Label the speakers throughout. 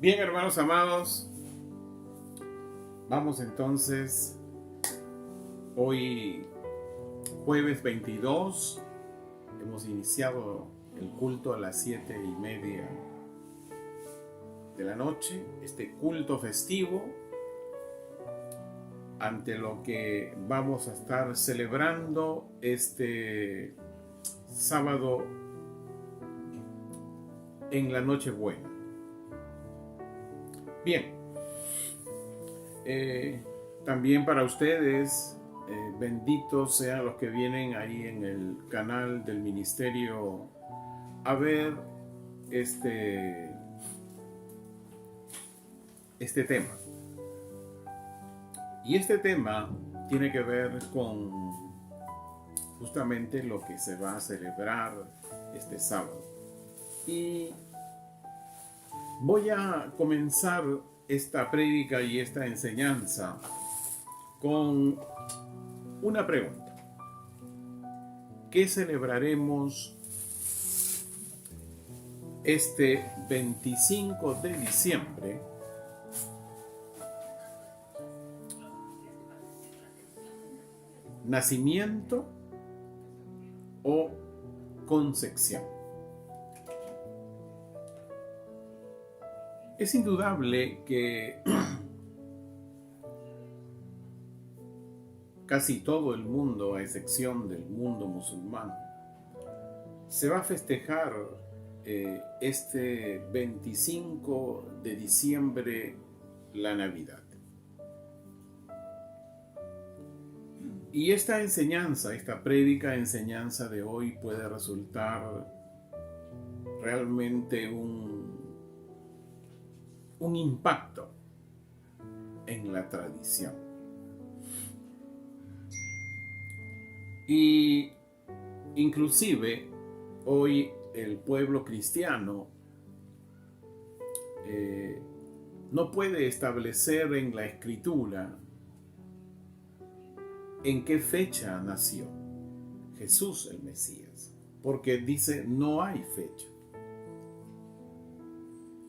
Speaker 1: Bien, hermanos amados, vamos entonces, hoy jueves 22, hemos iniciado el culto a las 7:30 de la noche, este culto festivo, ante lo que vamos a estar celebrando este sábado en la Nochebuena. Bien, también para ustedes, benditos sean los que vienen ahí en el canal del ministerio a ver este tema. Y este tema tiene que ver con justamente lo que se va a celebrar este sábado. Y voy a comenzar esta prédica y esta enseñanza con una pregunta. ¿Qué celebraremos este 25 de diciembre? ¿Nacimiento o concepción? Es indudable que casi todo el mundo, a excepción del mundo musulmán, se va a festejar este 25 de diciembre la Navidad. Y esta enseñanza, esta prédica enseñanza de hoy puede resultar realmente un impacto en la tradición. Y inclusive hoy el pueblo cristiano no puede establecer en la escritura en qué fecha nació Jesús el Mesías, porque dice no hay fecha.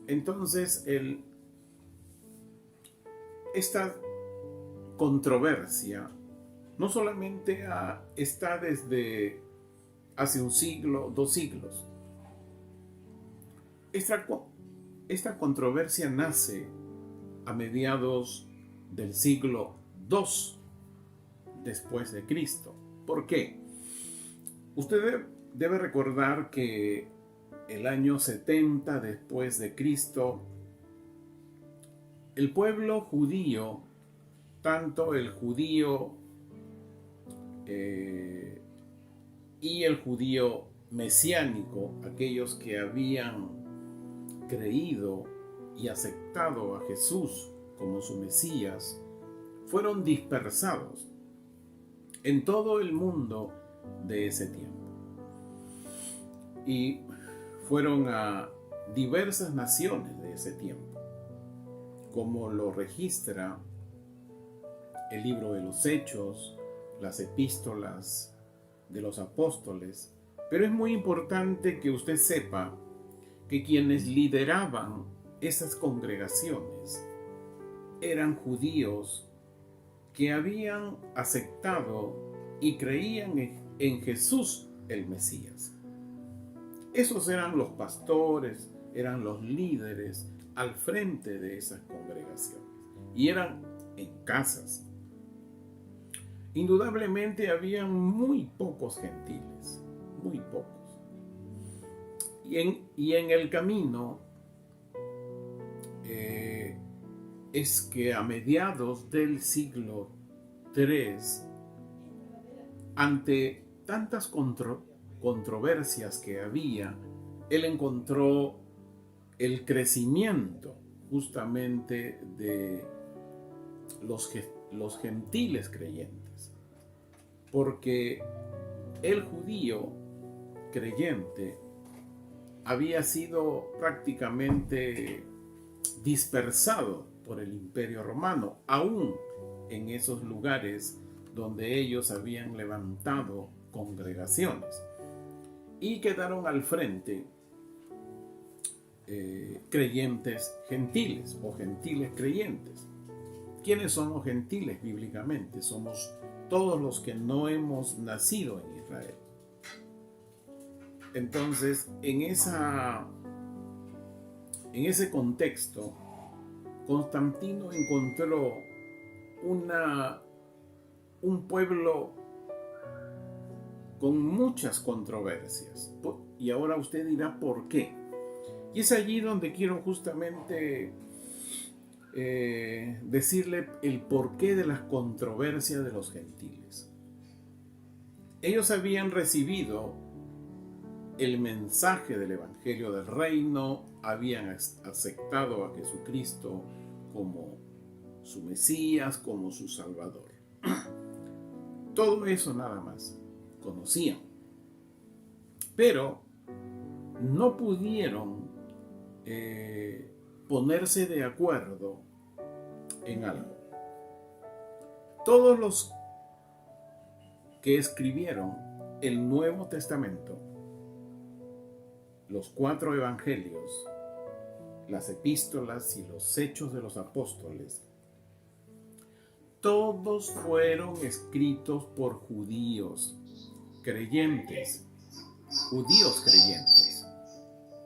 Speaker 1: Entonces, esta controversia no solamente está desde hace un siglo, 2 siglos. Esta controversia nace a mediados del siglo II después de Cristo. ¿Por qué? Usted debe recordar que el año 70 después de Cristo, el pueblo judío, tanto el judío y el judío mesiánico, aquellos que habían creído y aceptado a Jesús como su Mesías, fueron dispersados en todo el mundo de ese tiempo. Y fueron a diversas naciones de ese tiempo, como lo registra el libro de los Hechos, las epístolas de los apóstoles. Pero es muy importante que usted sepa que quienes lideraban esas congregaciones eran judíos que habían aceptado y creían en Jesús el Mesías. Esos eran los pastores, eran los líderes al frente de esas congregaciones. Y eran en casas. Indudablemente habían muy pocos gentiles, muy pocos. Y en el camino es que a mediados del siglo III, ante tantas controversias que había, él encontró el crecimiento justamente de los gentiles creyentes, porque el judío creyente había sido prácticamente dispersado por el Imperio Romano, aún en esos lugares donde ellos habían levantado congregaciones, y quedaron al frente creyentes gentiles o gentiles creyentes. ¿Quiénes somos gentiles bíblicamente? Somos todos los que no hemos nacido en Israel. Entonces, en ese contexto, Constantino encontró un pueblo con muchas controversias. Y ahora usted dirá por qué. Y es allí donde quiero justamente decirle el porqué de las controversias de los gentiles. Ellos habían recibido el mensaje del Evangelio del Reino, habían aceptado a Jesucristo como su Mesías, como su Salvador. Todo eso nada más conocían. Pero no pudieron ponerse de acuerdo en algo. Todos los que escribieron el Nuevo Testamento, los 4 evangelios, las epístolas y los hechos de los apóstoles, todos fueron escritos por judíos creyentes.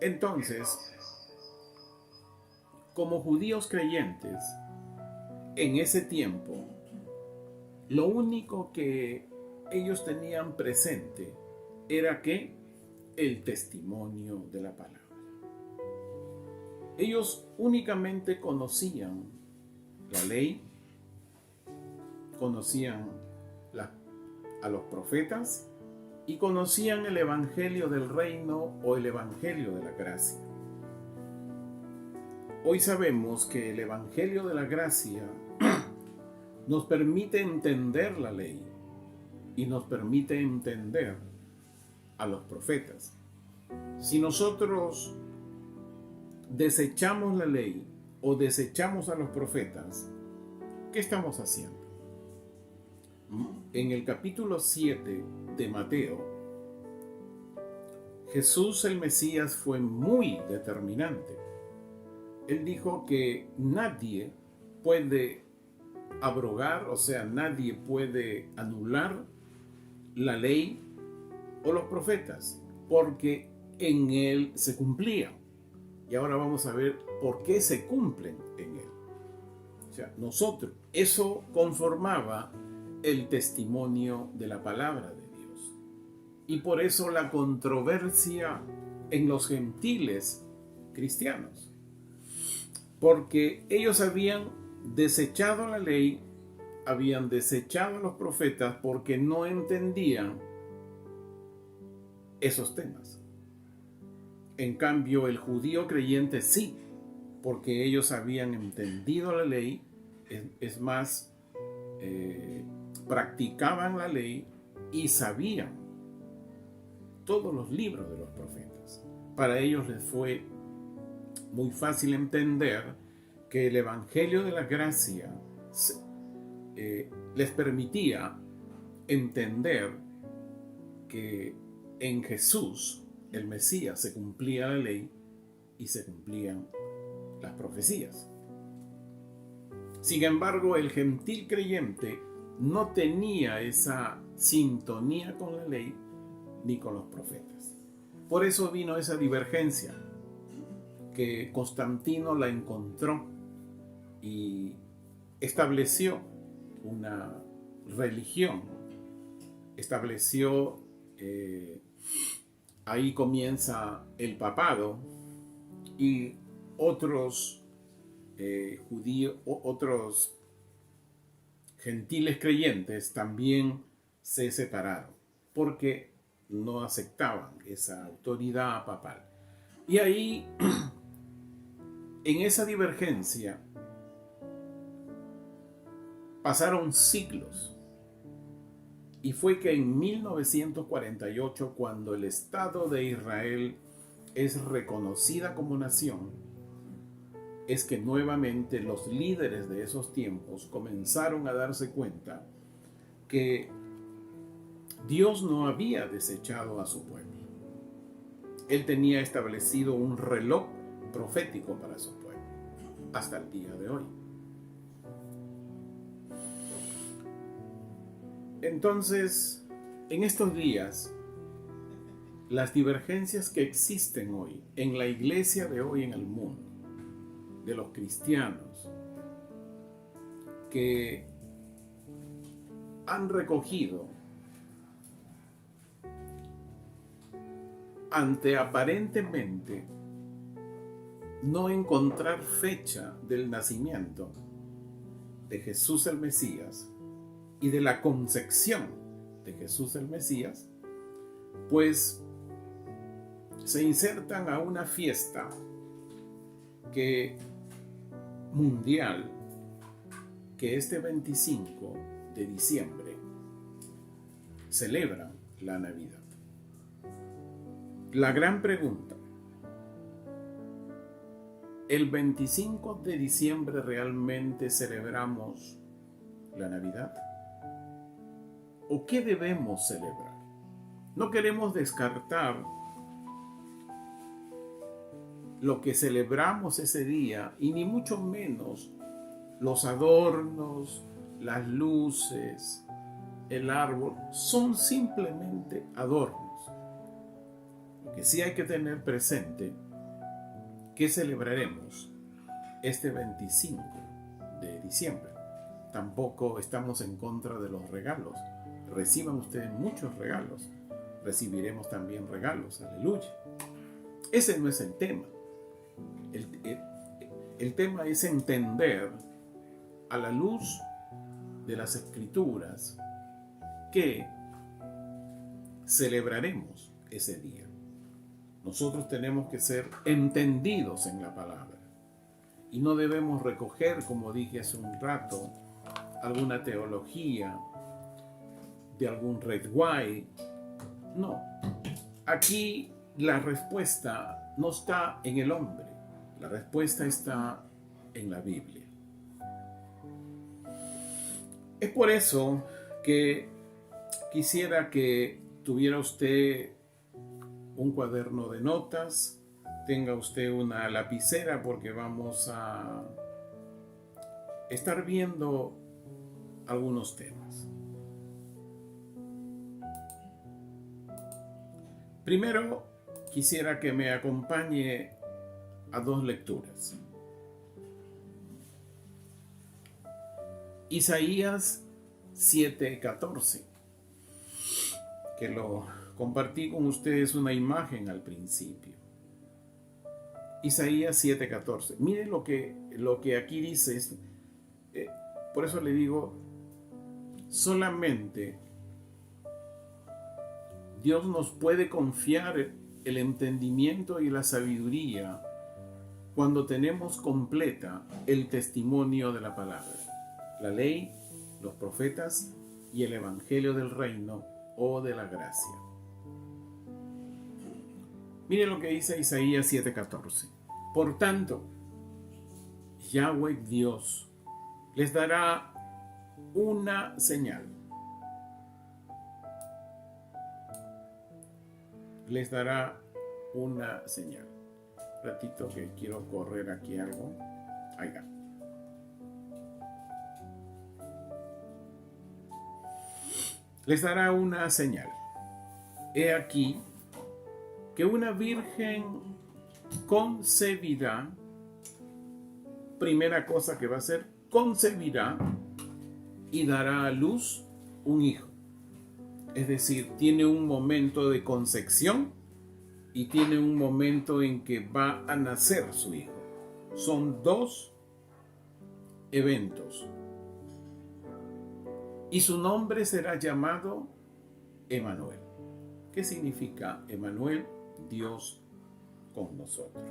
Speaker 1: Entonces, como judíos creyentes, en ese tiempo, lo único que ellos tenían presente era que el testimonio de la palabra. Ellos únicamente conocían la ley, conocían a los profetas y conocían el evangelio del reino o el evangelio de la gracia. Hoy sabemos que el evangelio de la gracia nos permite entender la ley y nos permite entender a los profetas. Si nosotros desechamos la ley o desechamos a los profetas, ¿qué estamos haciendo? En el capítulo 7 de Mateo, Jesús el Mesías fue muy determinante. Él dijo que nadie puede abrogar, o sea, nadie puede anular la ley o los profetas, porque en él se cumplían. Y ahora vamos a ver por qué se cumplen en él. O sea, eso conformaba el testimonio de la palabra de Dios. Y por eso la controversia en los gentiles cristianos. Porque ellos habían desechado la ley, habían desechado a los profetas porque no entendían esos temas. En cambio, el judío creyente sí, porque ellos habían entendido la ley, es más, practicaban la ley y sabían todos los libros de los profetas. Para ellos les fue muy fácil entender que el evangelio de la gracia les permitía entender que en Jesús, el Mesías, se cumplía la ley y se cumplían las profecías. Sin embargo, el gentil creyente no tenía esa sintonía con la ley ni con los profetas. Por eso vino esa divergencia que Constantino la encontró y estableció una religión, estableció, ahí comienza el papado, y otros judíos, otros gentiles creyentes también se separaron porque no aceptaban esa autoridad papal. Y ahí, en esa divergencia, pasaron siglos. Y fue que en 1948, cuando el Estado de Israel es reconocida como nación, es que nuevamente los líderes de esos tiempos comenzaron a darse cuenta que Dios no había desechado a su pueblo. Él tenía establecido un reloj profético para su pueblo, hasta el día de hoy. Entonces, en estos días, las divergencias que existen hoy en la iglesia de hoy en el mundo, de los cristianos, que han recogido ante aparentemente no encontrar fecha del nacimiento de Jesús el Mesías y de la concepción de Jesús el Mesías, pues se insertan a una fiesta mundial que este 25 de diciembre celebra la Navidad. La gran pregunta: ¿el 25 de diciembre realmente celebramos la Navidad? ¿O qué debemos celebrar? No queremos descartar lo que celebramos ese día, y ni mucho menos los adornos, las luces, el árbol, son simplemente adornos. Lo que sí hay que tener presente que celebraremos este 25 de diciembre. Tampoco estamos en contra de los regalos. Reciban ustedes muchos regalos. Recibiremos también regalos, aleluya. Ese no es el tema. El tema es entender a la luz de las Escrituras que celebraremos ese día. Nosotros tenemos que ser entendidos en la palabra y no debemos recoger, como dije hace un rato, alguna teología de algún red white. No, aquí la respuesta no está en el hombre, la respuesta está en la Biblia. Es por eso que quisiera que tuviera usted un cuaderno de notas, tenga usted una lapicera, porque vamos a estar viendo algunos temas. Primero, quisiera que me acompañe a dos lecturas. Isaías 7:14, que lo compartí con ustedes una imagen al principio. Isaías 7:14. Miren lo que aquí dice. Por eso le digo, solamente Dios nos puede confiar el entendimiento y la sabiduría cuando tenemos completa el testimonio de la palabra, la ley, los profetas y el evangelio del reino o de la gracia. Mire lo que dice Isaías 7:14. Por tanto, Yahweh Dios les dará una señal. Les dará una señal. Un ratito que quiero correr aquí algo. Ahí va. Les dará una señal. He aquí que una virgen concebirá. Primera cosa que va a hacer, concebirá y dará a luz un hijo. Es decir, tiene un momento de concepción y tiene un momento en que va a nacer su hijo. Son dos eventos. Y su nombre será llamado Emmanuel. ¿Qué significa Emmanuel? Dios con nosotros.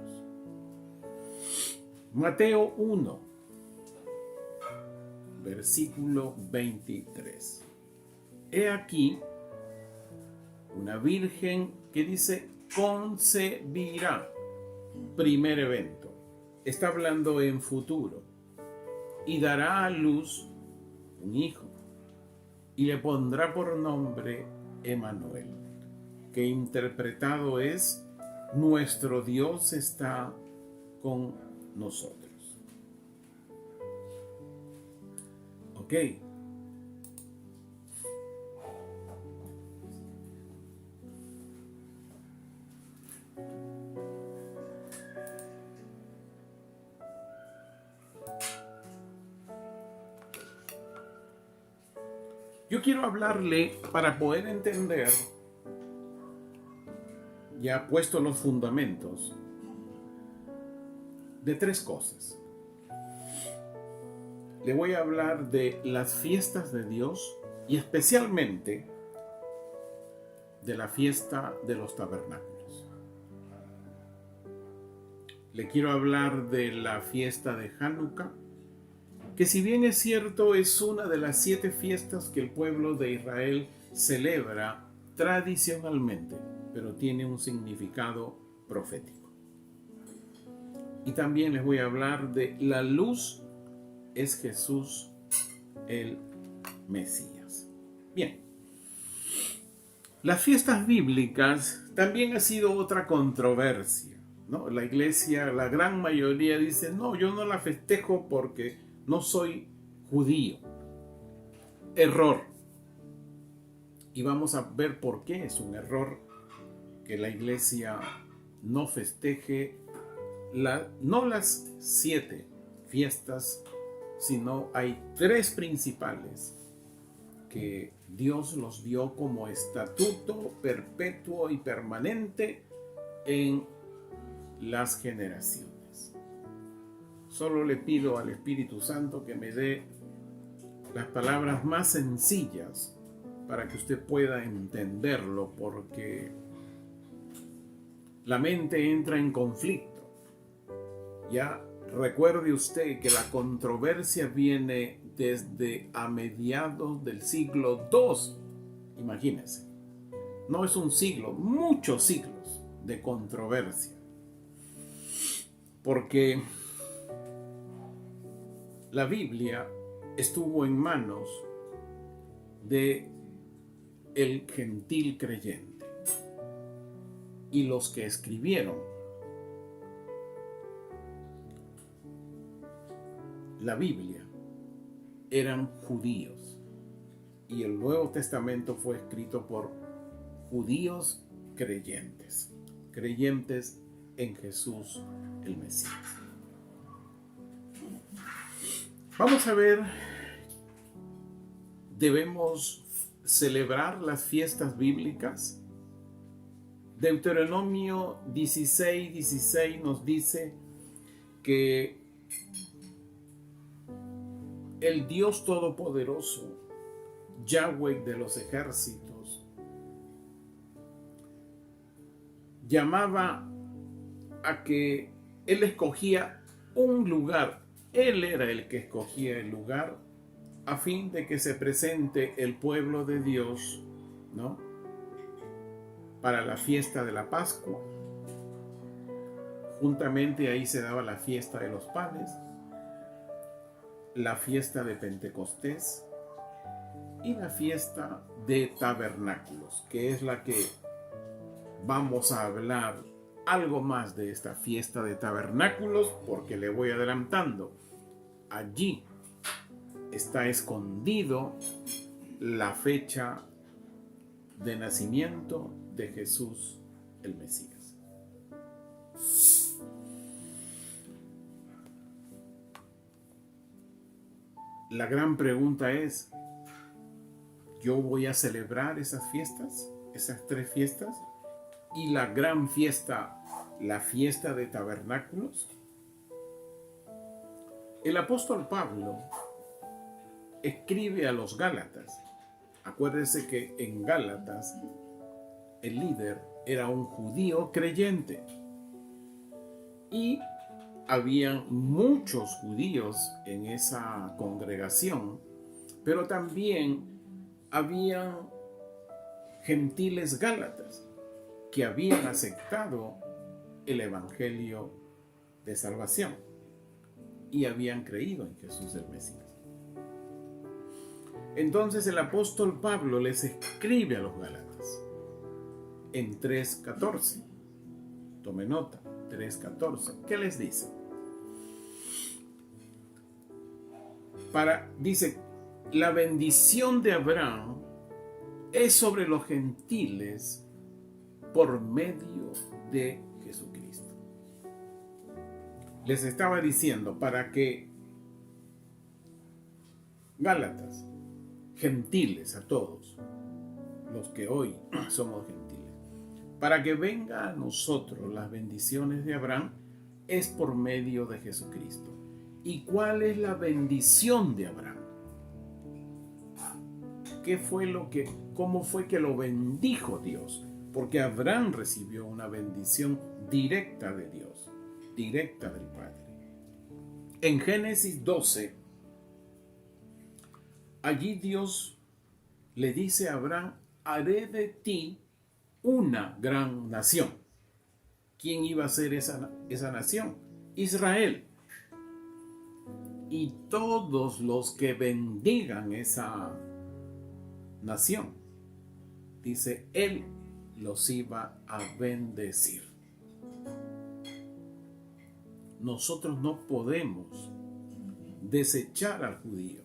Speaker 1: Mateo 1, versículo 23. He aquí una virgen que dice concebirá. Primer evento. Está hablando en futuro. Y dará a luz un hijo. Y le pondrá por nombre Emmanuel, que interpretado es: nuestro Dios está con nosotros. ¿Ok? Yo quiero hablarle para poder entender, ya puesto los fundamentos, de tres cosas. Le voy a hablar de las fiestas de Dios y especialmente de la fiesta de los tabernáculos. Le quiero hablar de la fiesta de Hanukkah, que si bien es cierto es una de las 7 fiestas que el pueblo de Israel celebra tradicionalmente, pero tiene un significado profético. Y también les voy a hablar de la luz es Jesús el Mesías. Bien, las fiestas bíblicas también ha sido otra controversia, ¿no? La iglesia, la gran mayoría dice, no, yo no la festejo porque no soy judío. Error. Y vamos a ver por qué es un error que la iglesia no festeje no las 7 fiestas, sino hay 3 principales que Dios los dio como estatuto perpetuo y permanente en las generaciones. Solo le pido al Espíritu Santo que me dé las palabras más sencillas para que usted pueda entenderlo, porque la mente entra en conflicto. Ya recuerde usted que la controversia viene desde a mediados del siglo II. Imagínense, no es un siglo, muchos siglos de controversia. Porque la Biblia estuvo en manos de el gentil creyente, y los que escribieron la Biblia eran judíos, y el Nuevo Testamento fue escrito por judíos creyentes en Jesús el Mesías. Vamos a ver, ¿debemos celebrar las fiestas bíblicas? Deuteronomio 16:16 nos dice que el Dios Todopoderoso, Yahweh de los ejércitos, llamaba a que Él escogía un lugar. Él era el que escogía el lugar a fin de que se presente el pueblo de Dios, ¿no?, para la fiesta de la Pascua. Juntamente ahí se daba la fiesta de los panes, la fiesta de Pentecostés y la fiesta de tabernáculos, que es la que vamos a hablar algo más de esta fiesta de tabernáculos, porque le voy adelantando. Allí está escondido la fecha de nacimiento de Jesús el Mesías. La gran pregunta es, ¿yo voy a celebrar esas fiestas, esas 3 fiestas? Y la gran fiesta, la fiesta de tabernáculos. El apóstol Pablo escribe a los Gálatas. Acuérdense que en Gálatas el líder era un judío creyente y habían muchos judíos en esa congregación, pero también habían gentiles gálatas que habían aceptado el evangelio de salvación y habían creído en Jesús el Mesías. Entonces el apóstol Pablo les escribe a los Gálatas en 3:14. Tome nota, 3:14. ¿Qué les dice? dice, la bendición de Abraham es sobre los gentiles por medio de Jesucristo. Les estaba diciendo para que Gálatas, gentiles a todos, los que hoy somos gentiles, para que venga a nosotros las bendiciones de Abraham, es por medio de Jesucristo. ¿Y cuál es la bendición de Abraham? ¿Cómo fue que lo bendijo Dios? Porque Abraham recibió una bendición directa de Dios, directa del Padre. En Génesis 12, allí Dios le dice a Abraham, haré de ti una gran nación. ¿Quién iba a ser esa nación? Israel. Y todos los que bendigan esa nación, dice, Él los iba a bendecir. Nosotros no podemos desechar al judío,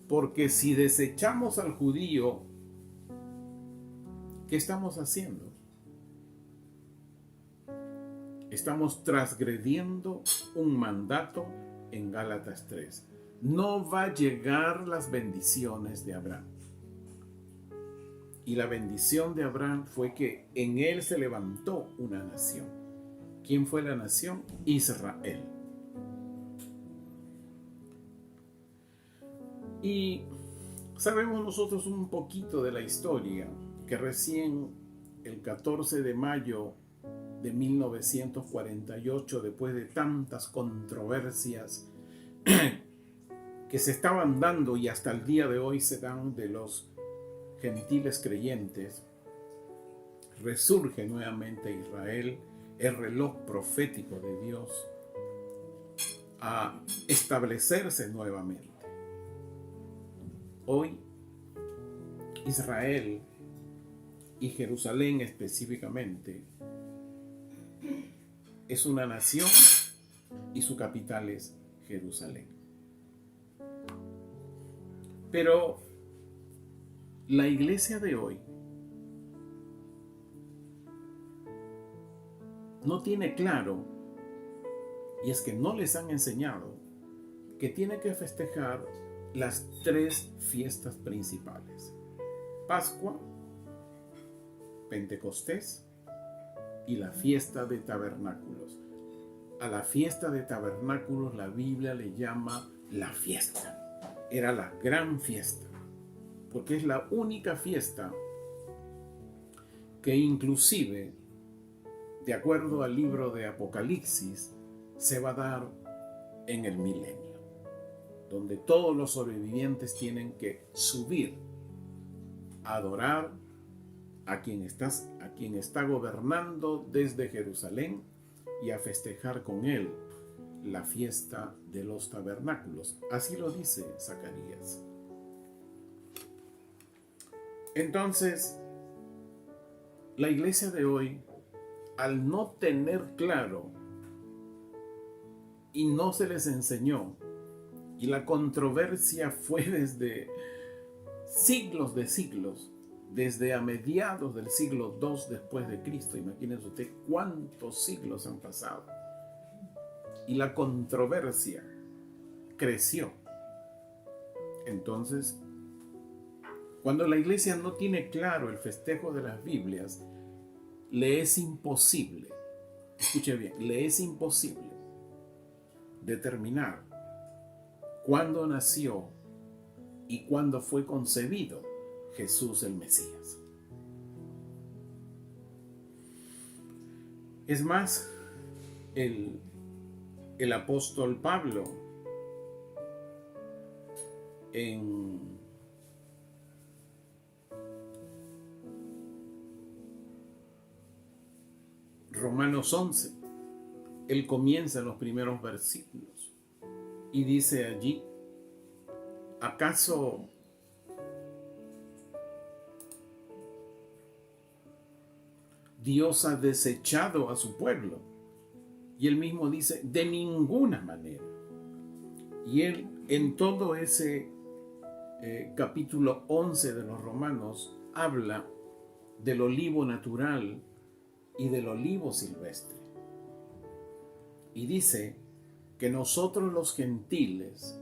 Speaker 1: porque si desechamos al judío, ¿qué estamos haciendo? Estamos transgrediendo un mandato en Gálatas 3. No va a llegar las bendiciones de Abraham. Y la bendición de Abraham fue que en él se levantó una nación. ¿Quién fue la nación? Israel. Y sabemos nosotros un poquito de la historia, que recién el 14 de mayo de 1948, después de tantas controversias que se estaban dando y hasta el día de hoy se dan de los gentiles creyentes, resurge nuevamente Israel, el reloj profético de Dios, a establecerse nuevamente. Hoy, Israel y Jerusalén específicamente es una nación y su capital es Jerusalén. Pero la iglesia de hoy no tiene claro, y es que no les han enseñado, que tiene que festejar las 3 fiestas principales: Pascua, Pentecostés y la fiesta de tabernáculos. A la fiesta de tabernáculos la Biblia le llama la fiesta. Era la gran fiesta, porque es la única fiesta que inclusive, de acuerdo al libro de Apocalipsis, se va a dar en el milenio, donde todos los sobrevivientes tienen que subir a adorar a quien está gobernando desde Jerusalén y a festejar con él la fiesta de los tabernáculos. Así lo dice Zacarías. Entonces, la iglesia de hoy, al no tener claro y no se les enseñó, y la controversia fue desde siglos de siglos, desde a mediados del siglo II después de Cristo. Imagínense usted cuántos siglos han pasado. Y la controversia creció. Entonces, cuando la iglesia no tiene claro el festejo de las Biblias, le es imposible, escuche bien, le es imposible determinar cuándo nació y cuándo fue concebido Jesús el Mesías. Es más, el apóstol Pablo en Romanos 11, él comienza en los primeros versículos y dice allí: ¿acaso Dios ha desechado a su pueblo? Y él mismo dice: de ninguna manera. Y él en todo ese capítulo 11 de los Romanos habla del olivo natural y del olivo silvestre. Y dice que nosotros los gentiles,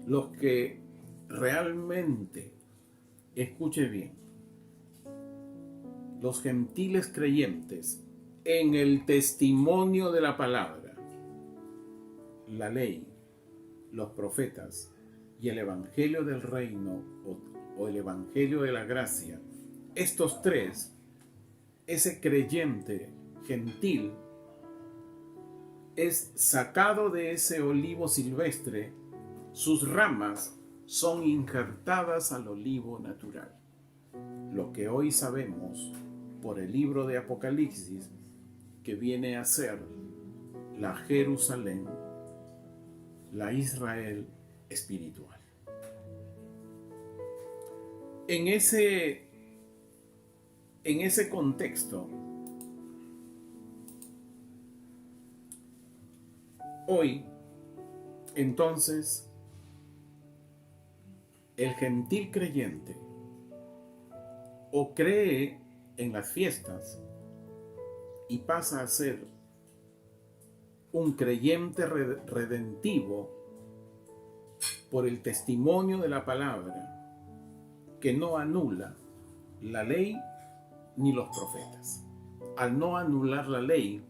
Speaker 1: los que realmente, escuche bien, los gentiles creyentes en el testimonio de la palabra, la ley, los profetas y el evangelio del reino o el evangelio de la gracia, estos tres, ese creyente gentil es sacado de ese olivo silvestre, sus ramas son injertadas al olivo natural. Lo que hoy sabemos por el libro de Apocalipsis, que viene a ser la Jerusalén, la Israel espiritual. En ese contexto, hoy, entonces, el gentil creyente o cree en las fiestas y pasa a ser un creyente redentivo por el testimonio de la palabra que no anula la ley ni los profetas. Al no anular la ley,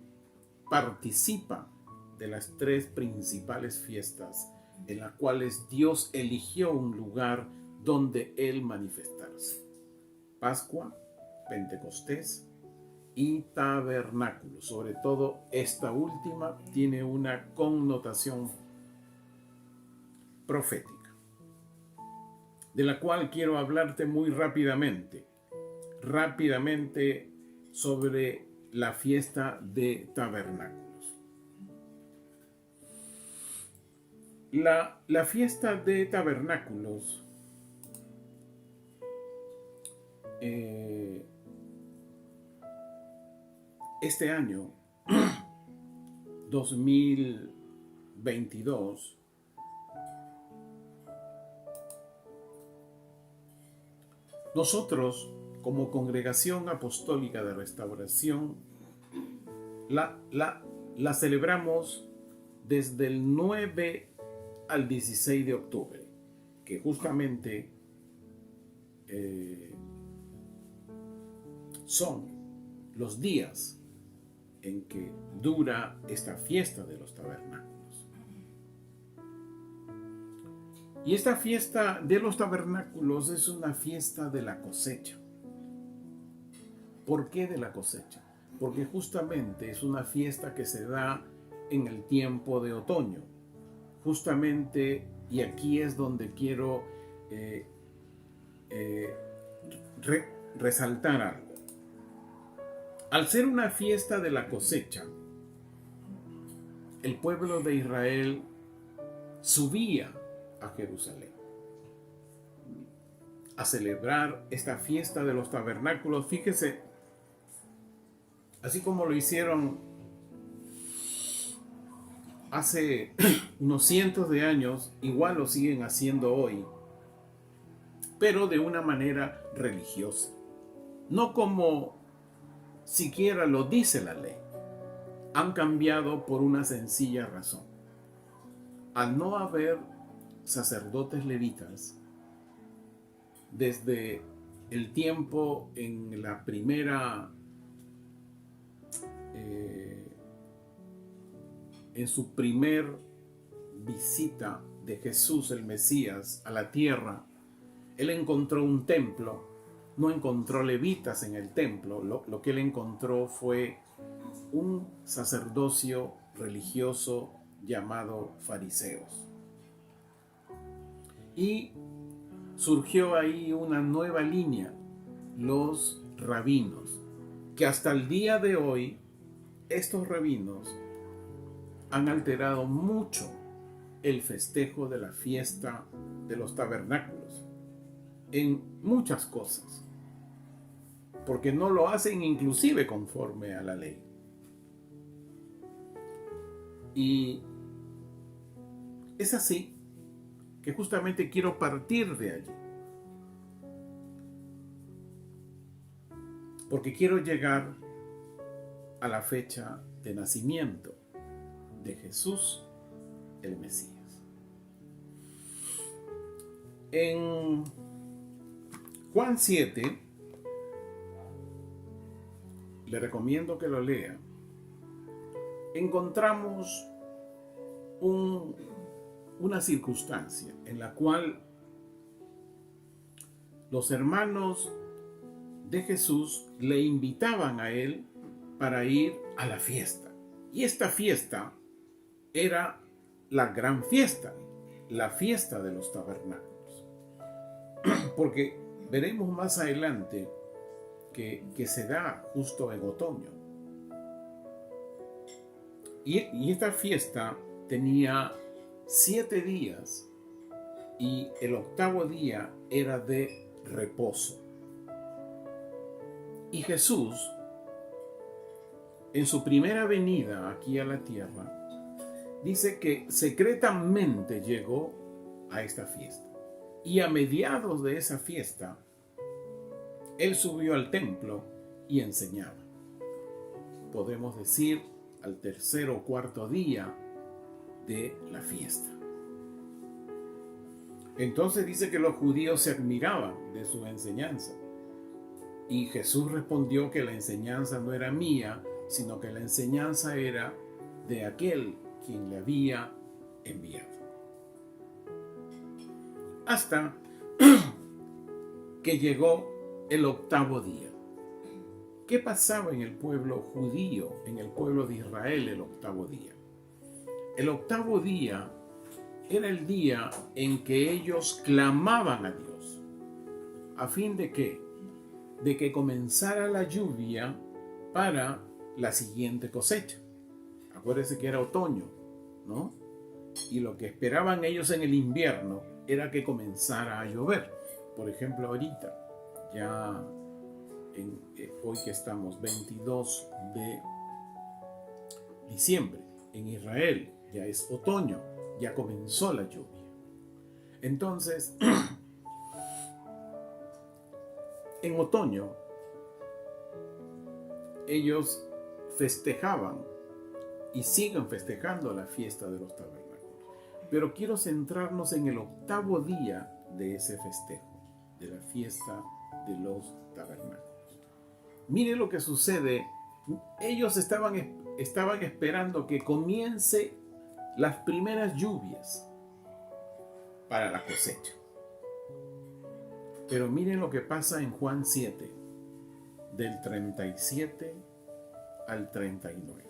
Speaker 1: participa de las tres principales fiestas en las cuales Dios eligió un lugar donde Él manifestarse: Pascua, Pentecostés y Tabernáculo. Sobre todo esta última tiene una connotación profética, de la cual quiero hablarte muy rápidamente sobre la fiesta de Tabernáculos. La fiesta de Tabernáculos este año 2022 nosotros como Congregación Apostólica de Restauración la celebramos desde el 9 al 16 de octubre, que justamente son los días en que dura esta fiesta de los tabernáculos. Y esta fiesta de los tabernáculos es una fiesta de la cosecha. ¿Por qué de la cosecha? Porque justamente es una fiesta que se da en el tiempo de otoño. Justamente, y aquí es donde quiero resaltar algo. Al ser una fiesta de la cosecha, el pueblo de Israel subía a Jerusalén a celebrar esta fiesta de los tabernáculos. Fíjese, así como lo hicieron hace unos cientos de años, igual lo siguen haciendo hoy, pero de una manera religiosa, no como siquiera lo dice la ley. Han cambiado por una sencilla razón. Al no haber sacerdotes levitas, desde el tiempo en la primera, en su primer visita de Jesús el Mesías a la tierra, Él encontró un templo. No encontró levitas en el templo, lo que él encontró fue un sacerdocio religioso llamado fariseos. Y surgió ahí una nueva línea, los rabinos, que hasta el día de hoy estos rabinos han alterado mucho el festejo de la fiesta de los tabernáculos en muchas cosas, porque no lo hacen inclusive conforme a la ley. Y es así que justamente quiero partir de allí. Porque quiero llegar a la fecha de nacimiento de Jesús, el Mesías. En Juan 7, le recomiendo que lo lea, encontramos una circunstancia en la cual los hermanos de Jesús le invitaban a él para ir a la fiesta. Y esta fiesta era la gran fiesta, la fiesta de los tabernáculos. Porque veremos más adelante que se da justo en otoño. Y esta fiesta tenía 7 días y el 8º día era de reposo. Y Jesús, en su primera venida aquí a la tierra, dice que secretamente llegó a esta fiesta. Y a mediados de esa fiesta, él subió al templo y enseñaba. Podemos decir al 3er o 4º día de la fiesta. Entonces dice que los judíos se admiraban de su enseñanza. Y Jesús respondió que la enseñanza no era mía, sino que la enseñanza era de aquel quien le había enviado. Hasta que llegó el 8º día. ¿Qué pasaba en el pueblo judío, en el pueblo de Israel el 8º día? El 8º día era el día en que ellos clamaban a Dios. ¿A fin de qué? De que comenzara la lluvia para la siguiente cosecha. Acuérdense que era otoño, ¿no? Y lo que esperaban ellos en el invierno era que comenzara a llover. Por ejemplo, ahorita, ya hoy que estamos 22 de diciembre, en Israel ya es otoño, ya comenzó la lluvia. Entonces, en otoño, ellos festejaban y siguen festejando la fiesta de los tabernáculos. Pero quiero centrarnos en el 8º día de ese festejo, de la fiesta de los tabernáculos. Mire lo que sucede. Ellos estaban esperando que comience las primeras lluvias para la cosecha. Pero miren lo que pasa en Juan 7, del 37 al 39.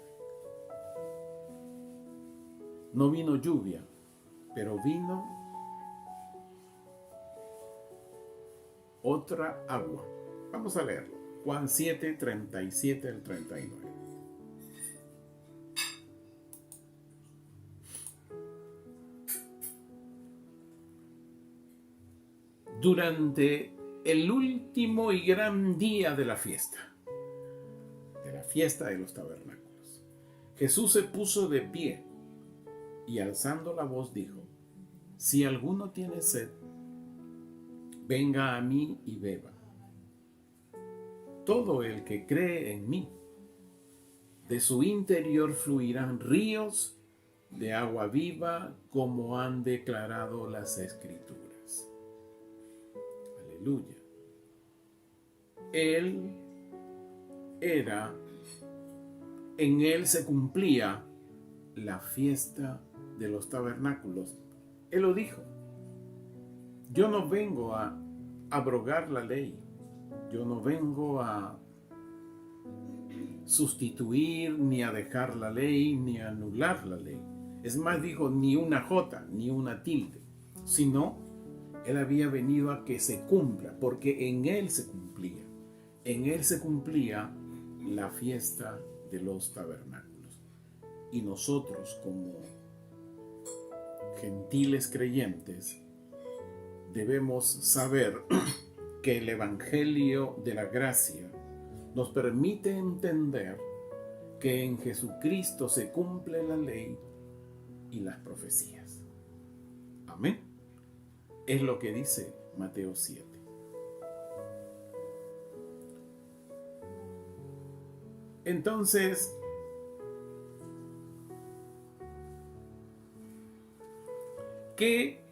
Speaker 1: No vino lluvia, pero vino otra agua. Vamos a leerlo. Juan 7, 37 al 39. Durante el último y gran día de la fiesta de los tabernáculos, Jesús se puso de pie y alzando la voz dijo: si alguno tiene sed, venga a mí y beba. Todo el que cree en mí, de su interior fluirán ríos de agua viva, como han declarado las Escrituras. Aleluya. En él se cumplía la fiesta de los tabernáculos. Él lo dijo: yo no vengo a abrogar la ley, yo no vengo a sustituir, ni a dejar la ley, ni a anular la ley. Es más, dijo, ni una jota, ni una tilde, sino él había venido a que se cumpla, porque en él se cumplía. En él se cumplía la fiesta de los tabernáculos. Y nosotros, como gentiles creyentes, debemos saber que el Evangelio de la gracia nos permite entender que en Jesucristo se cumple la ley y las profecías. Amén. Es lo que dice Mateo 7. Entonces, ¿qué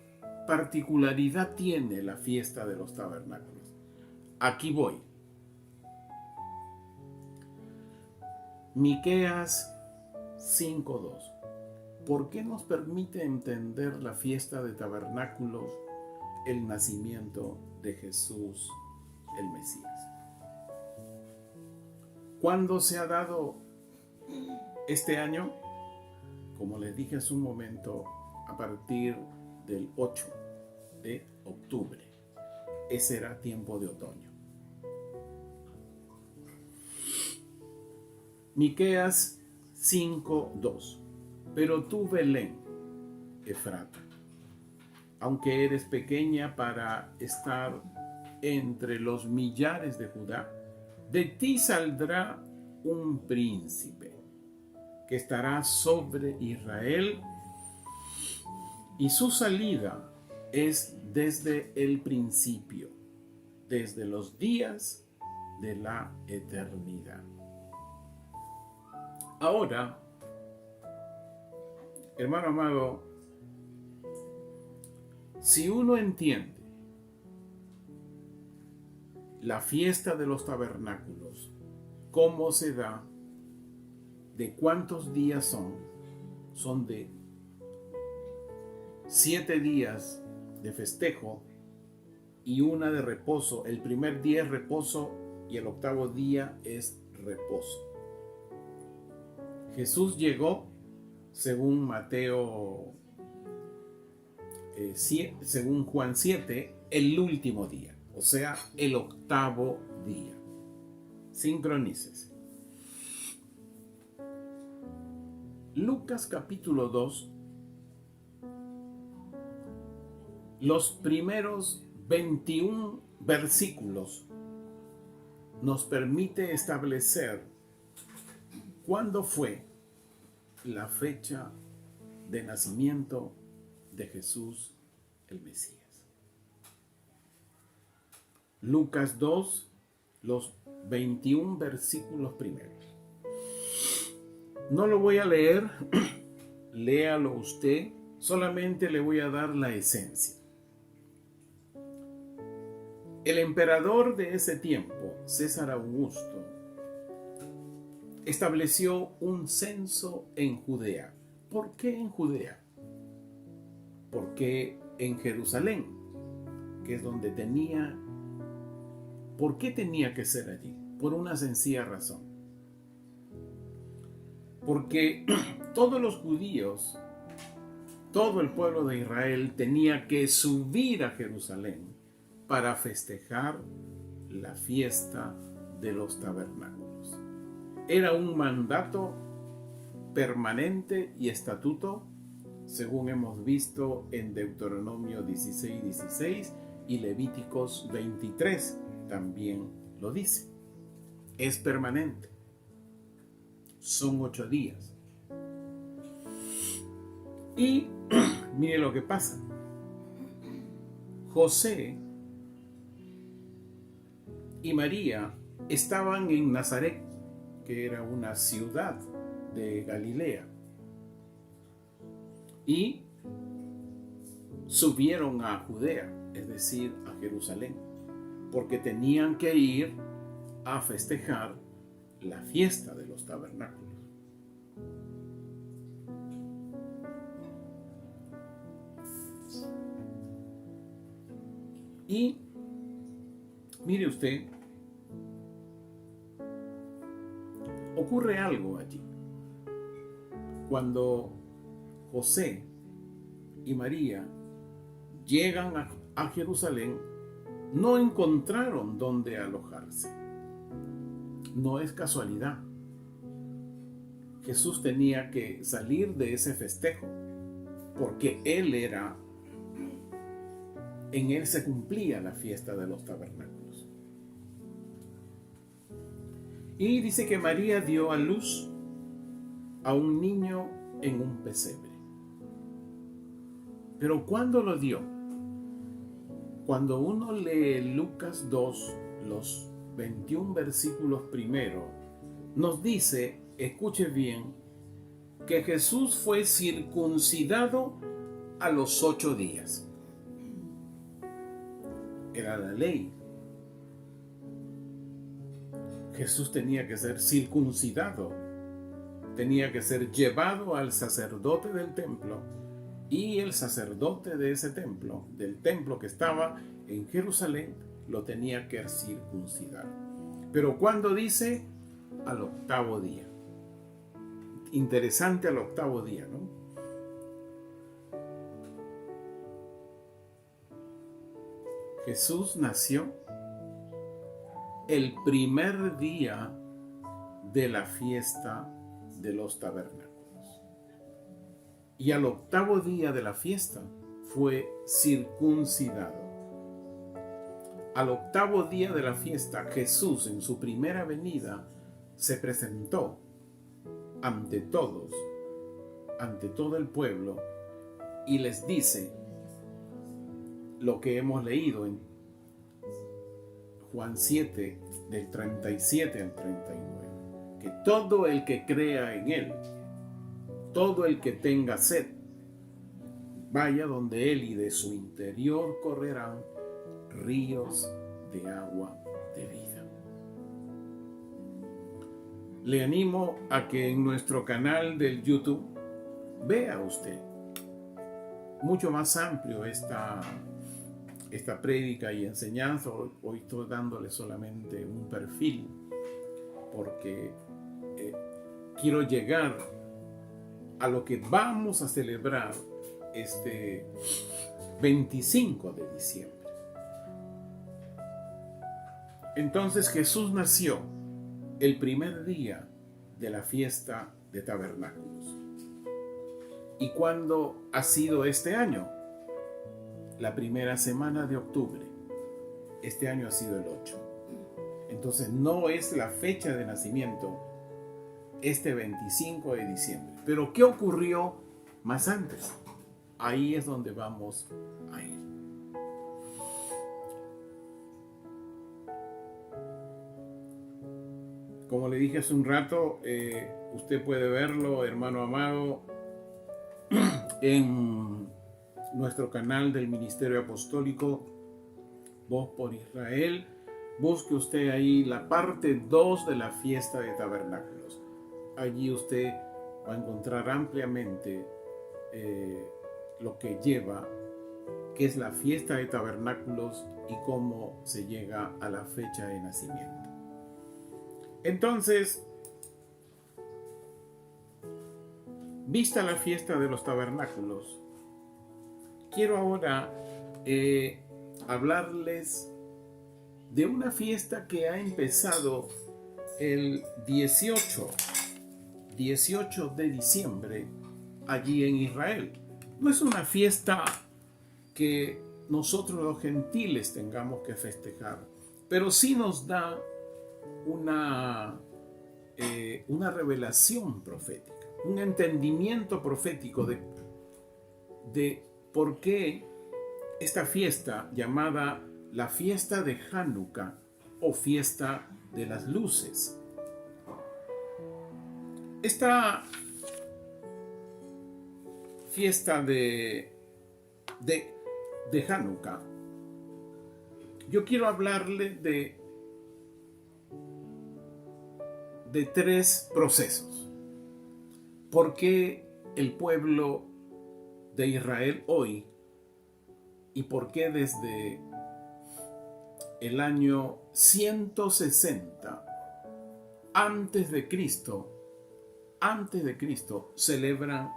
Speaker 1: particularidad tiene la fiesta de los tabernáculos? Aquí voy. Miqueas 5:2. ¿Por qué nos permite entender la fiesta de tabernáculos el nacimiento de Jesús, el Mesías? ¿Cuándo se ha dado este año? Como les dije hace un momento, a partir del 8 de octubre. Ese era tiempo de otoño. Miqueas 5:2. Pero tú, Belén, Efrata, aunque eres pequeña para estar entre los millares de Judá, de ti saldrá un príncipe que estará sobre Israel, y su salida es desde el principio, desde los días de la eternidad. Ahora, hermano amado, si uno entiende la fiesta de los tabernáculos, cómo se da, de cuántos días son de 7 días de festejo y una de reposo. El primer día es reposo y el octavo día es reposo. Jesús llegó, según según Juan 7, el último día, o sea, el octavo día. Sincronícese. Lucas capítulo 2, los primeros 21 versículos nos permite establecer cuándo fue la fecha de nacimiento de Jesús el Mesías. Lucas 2, los 21 versículos primeros. No lo voy a leer, léalo usted, solamente le voy a dar la esencia. El emperador de ese tiempo, César Augusto, estableció un censo en Judea. ¿Por qué en Judea? Porque en Jerusalén, que es donde tenía... ¿Por qué tenía que ser allí? Por una sencilla razón. Porque todos los judíos, todo el pueblo de Israel tenía que subir a Jerusalén para festejar la fiesta de los tabernáculos. Era un mandato permanente y estatuto, según hemos visto en Deuteronomio 16:16 y Levíticos 23 también lo dice. Es permanente. Son 8 días. Y mire lo que pasa. José y María estaban en Nazaret, que era una ciudad de Galilea, y subieron a Judea, es decir, a Jerusalén, porque tenían que ir a festejar la fiesta de los tabernáculos. Y mire usted, ocurre algo allí. Cuando José y María llegan a Jerusalén, no encontraron dónde alojarse. No es casualidad. Jesús tenía que salir de ese festejo, porque en él se cumplía la fiesta de los tabernáculos. Y dice que María dio a luz a un niño en un pesebre. Pero ¿cuándo lo dio? Cuando uno lee Lucas 2, los 21 versículos primero, nos dice, escuche bien, que Jesús fue circuncidado a los 8 días. Era la ley. Jesús tenía que ser circuncidado, tenía que ser llevado al sacerdote del templo, y el sacerdote de ese templo, del templo que estaba en Jerusalén, lo tenía que circuncidar. Pero cuando dice al 8º día, interesante, al 8º día, ¿no? Jesús nació el primer día de la fiesta de los tabernáculos. Y al 8º día de la fiesta fue circuncidado. Al 8º día de la fiesta, Jesús en su primera venida se presentó ante todos, ante todo el pueblo, y les dice lo que hemos leído en Juan 7, del 37 al 39, que todo el que crea en Él, todo el que tenga sed, vaya donde Él, y de su interior correrán ríos de agua de vida. Le animo a que en nuestro canal del YouTube vea usted mucho más amplio esta prédica y enseñanza. Hoy estoy dándole solamente un perfil porque quiero llegar a lo que vamos a celebrar este 25 de diciembre. Entonces Jesús nació el primer día de la fiesta de tabernáculos. ¿Y cuándo ha sido este año? La primera semana de octubre. Este año ha sido el 8. Entonces no es la fecha de nacimiento este 25 de diciembre. Pero ¿qué ocurrió más antes? Ahí es donde vamos a ir. Como le dije hace un rato, usted puede verlo, hermano amado, en nuestro canal del Ministerio Apostólico Voz por Israel. Busque usted ahí la parte 2 de la fiesta de tabernáculos. Allí usted va a encontrar ampliamente lo que lleva, que es la fiesta de tabernáculos y cómo se llega a la fecha de nacimiento. Entonces, vista la fiesta de los tabernáculos, quiero ahora hablarles de una fiesta que ha empezado el 18 de diciembre allí en Israel. No es una fiesta que nosotros los gentiles tengamos que festejar, pero sí nos da una revelación profética, un entendimiento profético de por qué esta fiesta llamada la fiesta de Hanukkah o fiesta de las luces. Esta fiesta de Hanukkah, yo quiero hablarle de 3 procesos. ¿Por qué el pueblo de Israel hoy y por qué desde el año 160 antes de Cristo celebran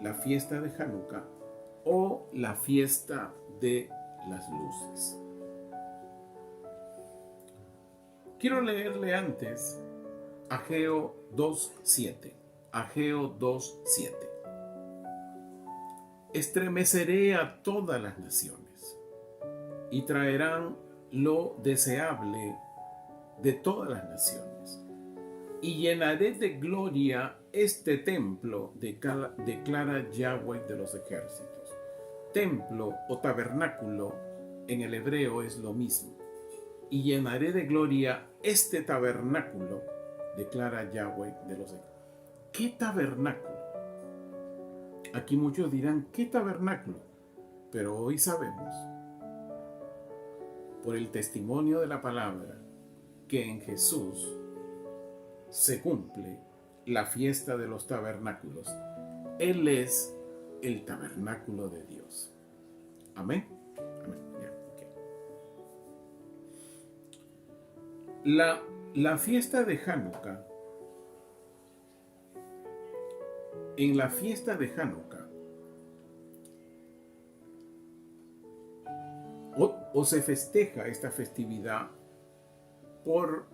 Speaker 1: la fiesta de Hanukkah o la fiesta de las luces? Quiero leerle antes Ageo 2:7. Ageo 2:7. Estremeceré a todas las naciones y traerán lo deseable de todas las naciones, y llenaré de gloria este templo, declara Yahweh de los ejércitos. Templo o tabernáculo en el hebreo es lo mismo. Y llenaré de gloria este tabernáculo, declara Yahweh de los ejércitos. ¿Qué tabernáculo? Aquí muchos dirán, ¿qué tabernáculo? Pero hoy sabemos, por el testimonio de la palabra, que en Jesús se cumple la fiesta de los tabernáculos. Él es el tabernáculo de Dios. Amén. Amén. La fiesta de Hanukkah, en la fiesta de Hanukkah, o se festeja esta festividad por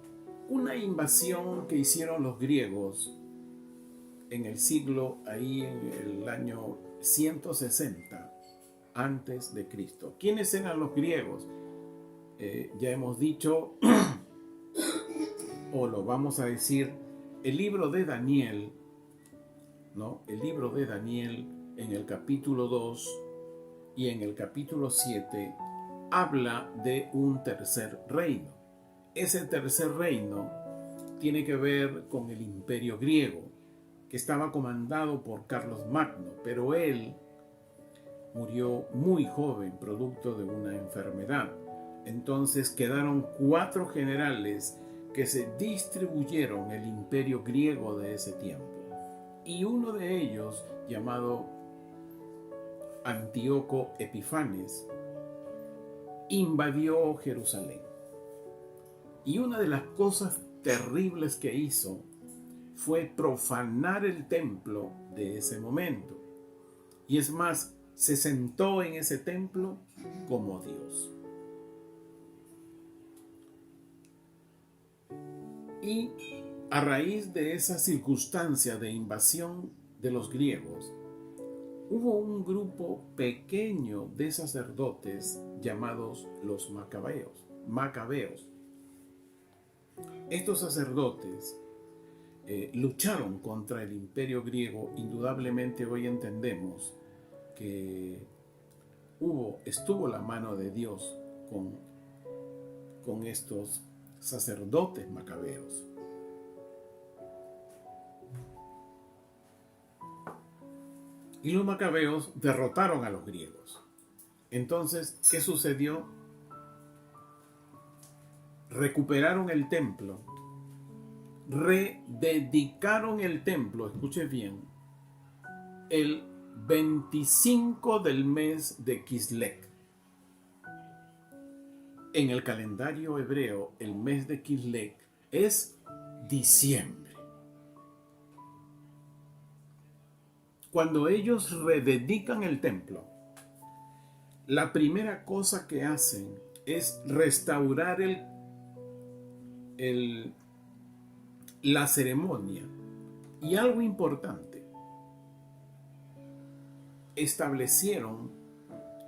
Speaker 1: una invasión que hicieron los griegos en el siglo, ahí en el año 160 antes de Cristo. ¿Quiénes eran los griegos? Ya hemos dicho, o lo vamos a decir, el libro de Daniel, ¿no? El libro de Daniel en el capítulo 2 y en el capítulo 7 habla de un tercer reino. Ese tercer reino tiene que ver con el imperio griego, que estaba comandado por Carlos Magno, pero él murió muy joven, producto de una enfermedad. Entonces quedaron 4 generales que se distribuyeron el imperio griego de ese tiempo. Y uno de ellos, llamado Antíoco Epifanes, invadió Jerusalén. Y una de las cosas terribles que hizo fue profanar el templo de ese momento. Y es más, se sentó en ese templo como Dios. Y a raíz de esa circunstancia de invasión de los griegos, hubo un grupo pequeño de sacerdotes llamados los macabeos. Estos sacerdotes lucharon contra el imperio griego. Indudablemente hoy entendemos que estuvo la mano de Dios con estos sacerdotes macabeos. Y los macabeos derrotaron a los griegos. Entonces, ¿qué sucedió? Recuperaron el templo, rededicaron el templo, escuche bien, el 25 del mes de Kislev. En el calendario hebreo, el mes de Kislev es diciembre. Cuando ellos rededican el templo, la primera cosa que hacen es restaurar la ceremonia. Y algo importante, establecieron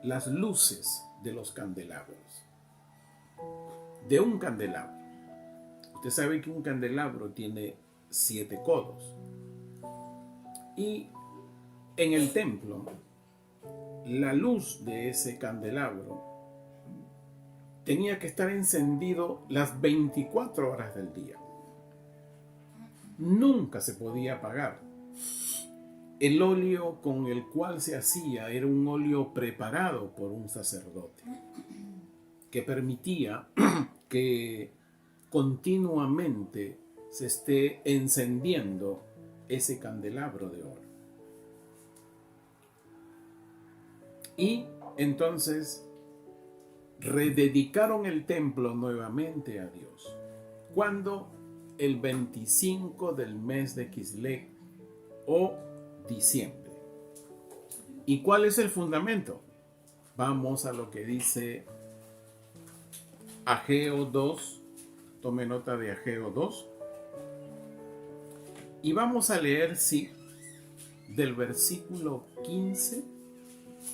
Speaker 1: las luces de los candelabros. De un candelabro. Usted sabe que un candelabro tiene 7 codos. Y en el templo, la luz de ese candelabro tenía que estar encendido las 24 horas del día. Nunca se podía apagar. El óleo con el cual se hacía era un óleo preparado por un sacerdote, que permitía que continuamente se esté encendiendo ese candelabro de oro. Y entonces rededicaron el templo nuevamente a Dios. Cuando el 25 del mes de Kislev o diciembre. ¿Y cuál es el fundamento? Vamos a lo que dice Ageo 2. Tome nota de Ageo 2. Y vamos a leer, sí, del versículo 15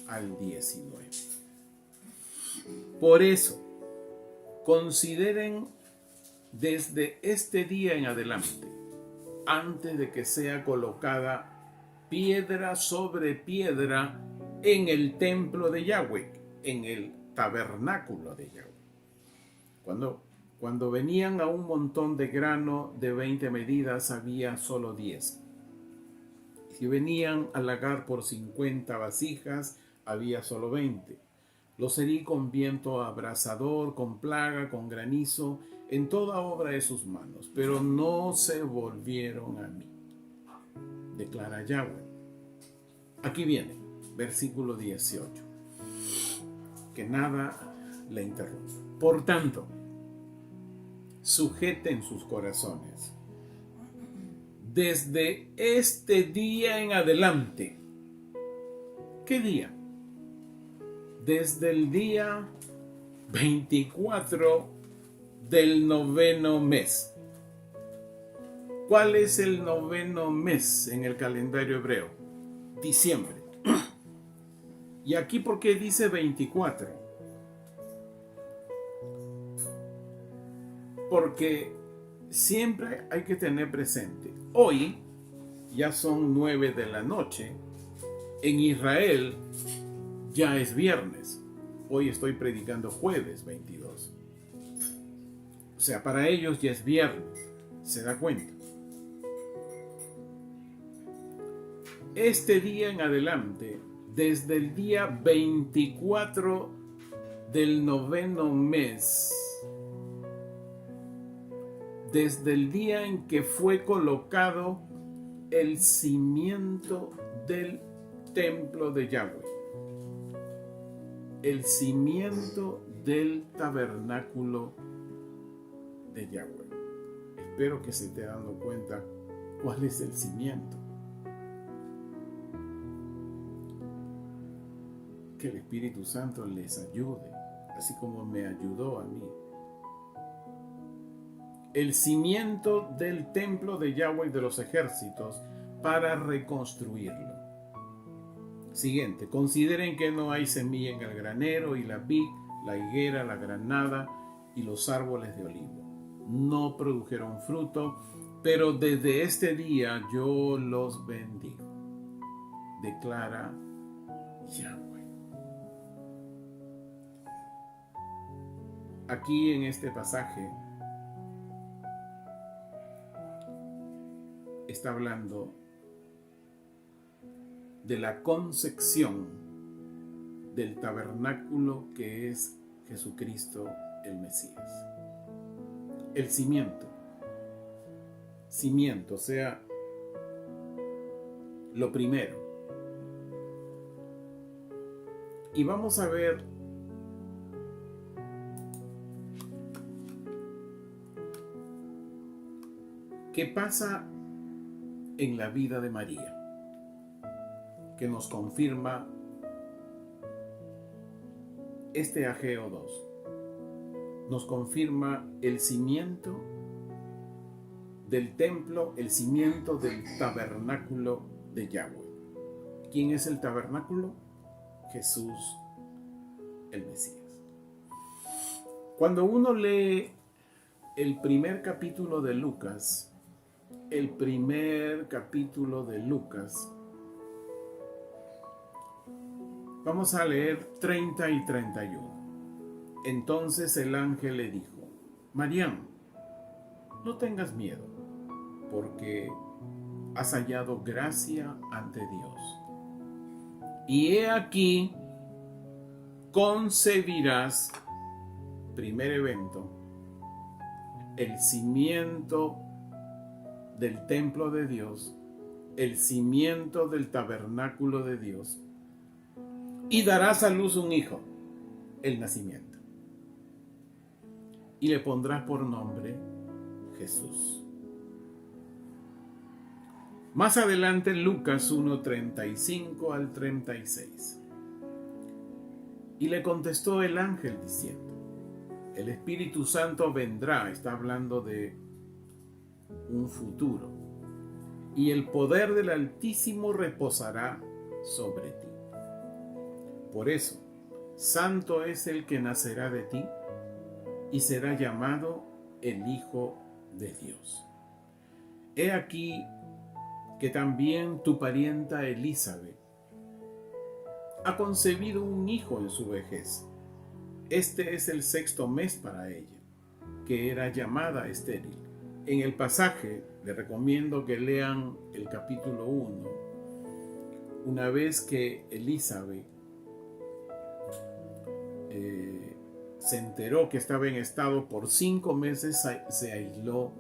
Speaker 1: al 19. Por eso, consideren desde este día en adelante, antes de que sea colocada piedra sobre piedra en el templo de Yahweh, en el tabernáculo de Yahweh. Cuando venían a un montón de grano de 20 medidas, había solo 10. Si venían a lagar por 50 vasijas, había solo 20. Los herí con viento abrasador, con plaga, con granizo, en toda obra de sus manos, pero no se volvieron a mí, declara Yahweh. Aquí viene, versículo 18, que nada le interrumpe. Por tanto, sujeten sus corazones desde este día en adelante. ¿Qué día? Desde el día 24 del 9º mes. ¿Cuál es el 9º mes en el calendario hebreo? Diciembre. ¿Y aquí por qué dice 24? Porque siempre hay que tener presente, hoy ya son 9 de la noche, en Israel ya es viernes, hoy estoy predicando jueves 22. O sea, para ellos ya es viernes, ¿se da cuenta? Este día en adelante, desde el día 24 del 9º mes, desde el día en que fue colocado el cimiento del templo de Yahweh, el cimiento del tabernáculo de Yahweh. Espero que se esté dando cuenta cuál es el cimiento. Que el Espíritu Santo les ayude, así como me ayudó a mí. El cimiento del templo de Yahweh de los ejércitos para reconstruirlo. Siguiente, consideren que no hay semilla en el granero y la vid, la higuera, la granada y los árboles de olivo no produjeron fruto, pero desde este día yo los bendigo, declara Yahweh. Aquí en este pasaje está hablando de la concepción del tabernáculo que es Jesucristo el Mesías. El cimiento, o sea, lo primero. Y vamos a ver qué pasa en la vida de María, que nos confirma este Ageo 2. Nos confirma el cimiento del templo, el cimiento del tabernáculo de Yahweh. ¿Quién es el tabernáculo? Jesús el Mesías. Cuando uno lee el primer capítulo de Lucas, vamos a leer 30 y 31. Entonces el ángel le dijo: Mariam, no tengas miedo, porque has hallado gracia ante Dios. Y he aquí, concebirás, primer evento, el cimiento del templo de Dios, el cimiento del tabernáculo de Dios, y darás a luz un hijo, el nacimiento. Y le pondrás por nombre Jesús. Más adelante, Lucas 1:35 al 36. Y le contestó el ángel diciendo: el Espíritu Santo vendrá, está hablando de un futuro, y el poder del Altísimo reposará sobre ti. Por eso, santo es el que nacerá de ti, y será llamado el Hijo de Dios. He aquí que también tu parienta Elizabeth ha concebido un hijo en su vejez, Este es el 6º mes para ella, que era llamada estéril. En el pasaje, les recomiendo que lean el capítulo 1. Una vez que Elizabeth se enteró que estaba en estado, por 5 meses se aisló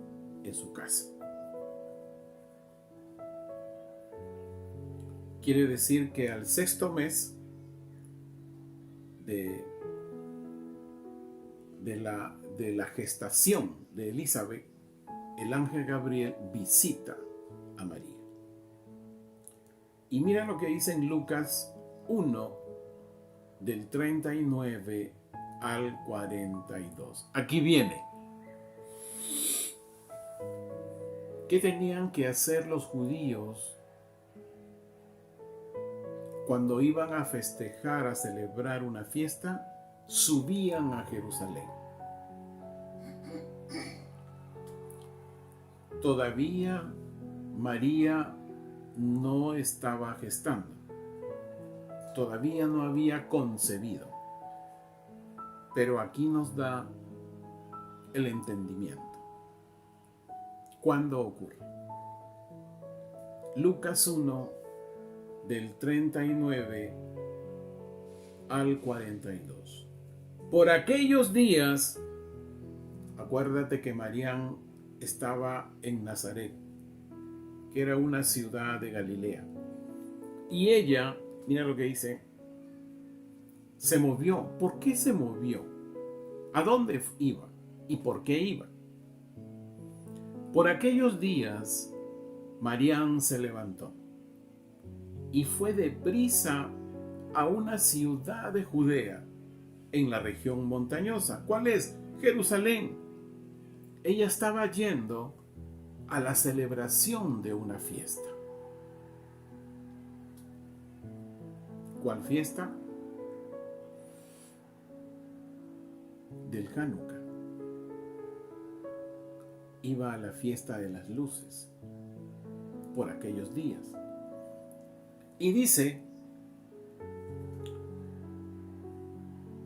Speaker 1: en su casa. Quiere decir que al 6º mes de la gestación de Elizabeth, el ángel Gabriel visita a María. Y mira lo que dice en Lucas 1, del 39 al 42. Aquí viene. ¿Qué tenían que hacer los judíos cuando iban a festejar, a celebrar una fiesta? Subían a Jerusalén. Todavía María no estaba gestando. Todavía no había concebido. Pero aquí nos da el entendimiento. ¿Cuándo ocurre? Lucas 1, del 39 al 42. Por aquellos días, acuérdate que María estaba en Nazaret, que era una ciudad de Galilea. Y ella, mira lo que dice, se movió. ¿Por qué se movió? ¿A dónde iba? ¿Y por qué iba? Por aquellos días, María se levantó y fue deprisa a una ciudad de Judea, en la región montañosa. ¿Cuál es? Jerusalén. Ella estaba yendo a la celebración de una fiesta. ¿Cuál fiesta? Del Hanukkah. Iba a la fiesta de las luces por aquellos días. Y dice,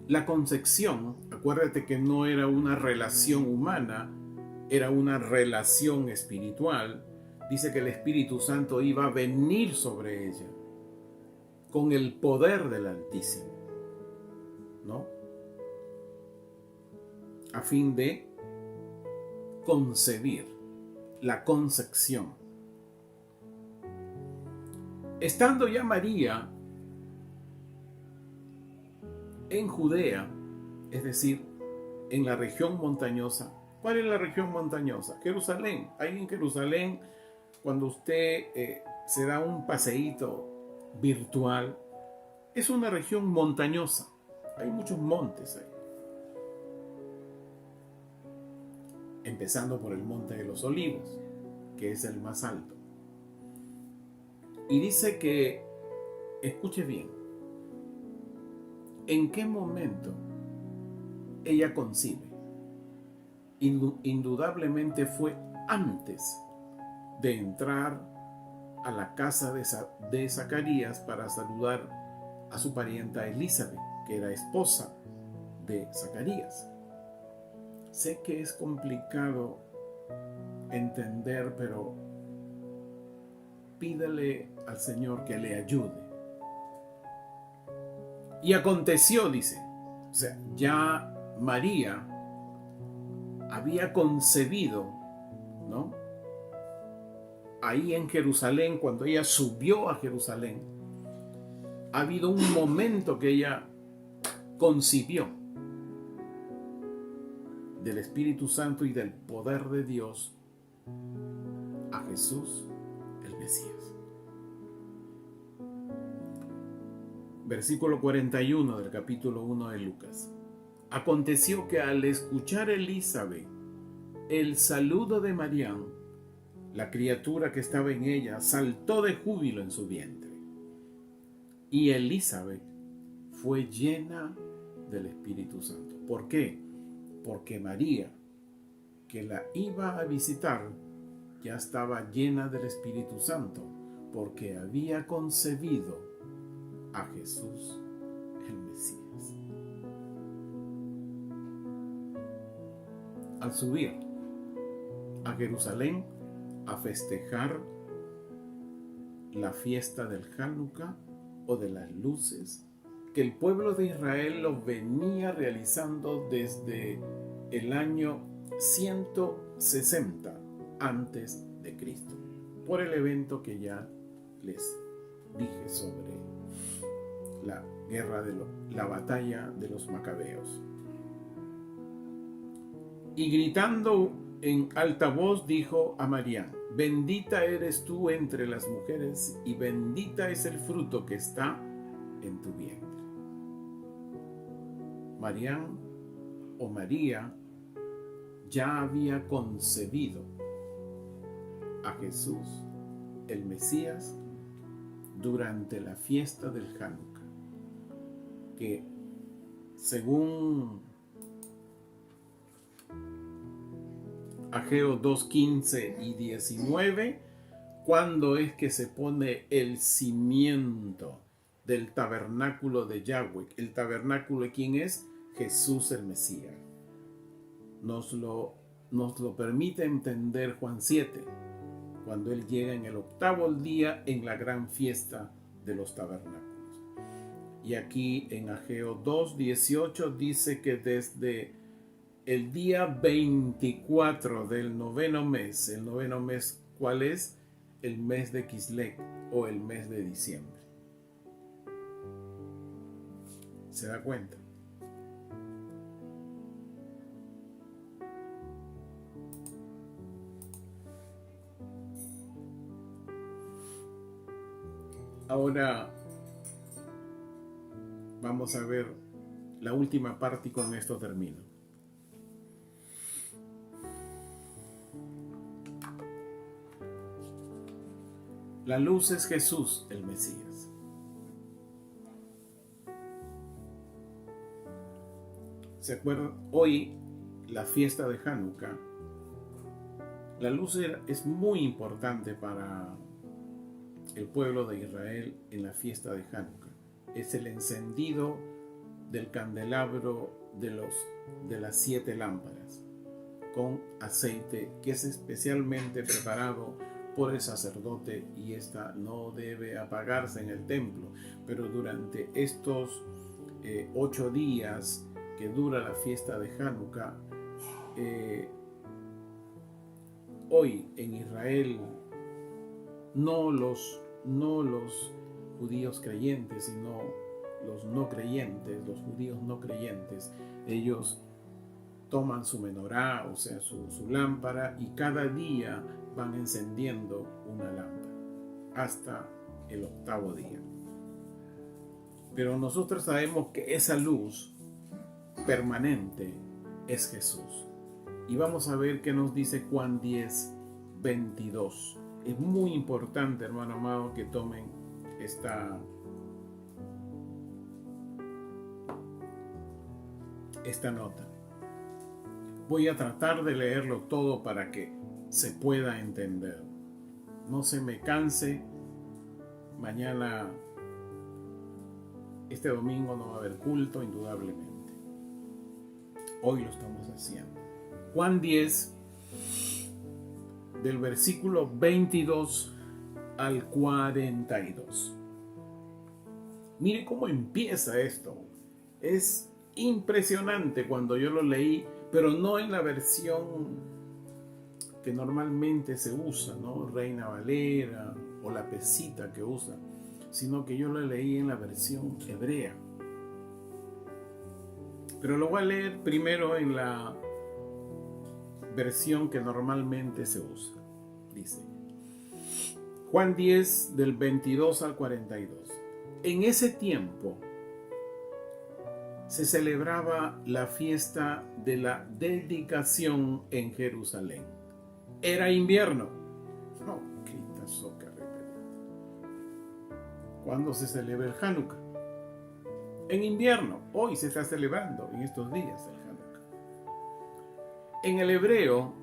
Speaker 1: la concepción, acuérdate que no era una relación humana, era una relación espiritual. Dice que el Espíritu Santo iba a venir sobre ella con el poder del Altísimo, ¿no? A fin de concebir, la concepción. Estando ya María en Judea, es decir, en la región montañosa. ¿Cuál es la región montañosa? Jerusalén. Ahí en Jerusalén, cuando usted se da un paseíto virtual, es una región montañosa. Hay muchos montes ahí. Empezando por el Monte de los Olivos, que es el más alto. Y dice que, escuche bien, ¿en qué momento ella concibe? Indudablemente fue antes de entrar a la casa de Zacarías para saludar a su parienta Elizabeth, que era esposa de Zacarías. Sé que es complicado entender, pero pídale al Señor que le ayude. Y aconteció, dice, o sea, ya María había concebido, ¿no? Ahí en Jerusalén, cuando ella subió a Jerusalén, ha habido un momento que ella concibió del Espíritu Santo y del poder de Dios a Jesús, el Mesías. Versículo 41 del capítulo 1 de Lucas. Aconteció que al escuchar Elizabeth el saludo de María, la criatura que estaba en ella saltó de júbilo en su vientre. Y Elizabeth fue llena del Espíritu Santo. ¿Por qué? Porque María, que la iba a visitar, ya estaba llena del Espíritu Santo, porque había concebido a Jesús, el Mesías. al subir a Jerusalén a festejar la fiesta del Hanukkah o de las luces, que el pueblo de Israel lo venía realizando desde el año 160 antes de Cristo, por el evento que ya les dije sobre la guerra la batalla de los macabeos. Y gritando en alta voz dijo a María: bendita eres tú entre las mujeres y bendita es el fruto que está en tu vientre. María ya había concebido a Jesús, el Mesías, durante la fiesta del Hanukkah, que según Ageo 2:15 y 19, cuando es que se pone el cimiento del tabernáculo de Yahweh. El tabernáculo, ¿quién es? Jesús el Mesías. Nos lo permite entender Juan 7, cuando él llega en el 8º día en la gran fiesta de los tabernáculos. Y aquí en Ageo 2:18 dice que desde el día 24 del noveno mes, el noveno mes, ¿cuál es? El mes de Kislev o el mes de diciembre. ¿Se da cuenta? Ahora vamos a ver la última parte y con esto termino. La luz es Jesús, el Mesías. ¿Se acuerdan? Hoy, la fiesta de Hanukkah, la luz es muy importante para el pueblo de Israel en la fiesta de Hanukkah. Es el encendido del candelabro de las 7 lámparas con aceite que es especialmente preparado por el sacerdote, y esta no debe apagarse en el templo, pero durante estos 8 días que dura la fiesta de Hanukkah, hoy en Israel no los judíos creyentes, sino los no creyentes, los judíos no creyentes, ellos toman su menorá, o sea, su lámpara, y cada día van encendiendo una lámpara hasta el 8º día. Pero nosotros sabemos que esa luz permanente es Jesús. Y vamos a ver qué nos dice Juan 10:22. Es muy importante, hermano amado, que tomen esta nota. Voy a tratar de leerlo todo para que se pueda entender. No se me canse. Mañana, este domingo, no va a haber culto, indudablemente. Hoy lo estamos haciendo. Juan 10, del versículo 22 al 42. Mire cómo empieza esto. Es impresionante cuando yo lo leí, pero no en la versión que normalmente se usa, ¿no? Reina Valera o la pesita que usa, sino que yo lo leí en la versión hebrea. Pero lo voy a leer primero en la versión que normalmente se usa. Dice Juan 10 del 22 al 42. En ese tiempo se celebraba la fiesta de la dedicación en Jerusalén. Era invierno. No, quita soca repelente. ¿Cuándo se celebra el Hanukkah? En invierno. Hoy se está celebrando en estos días el Hanukkah. En el hebreo,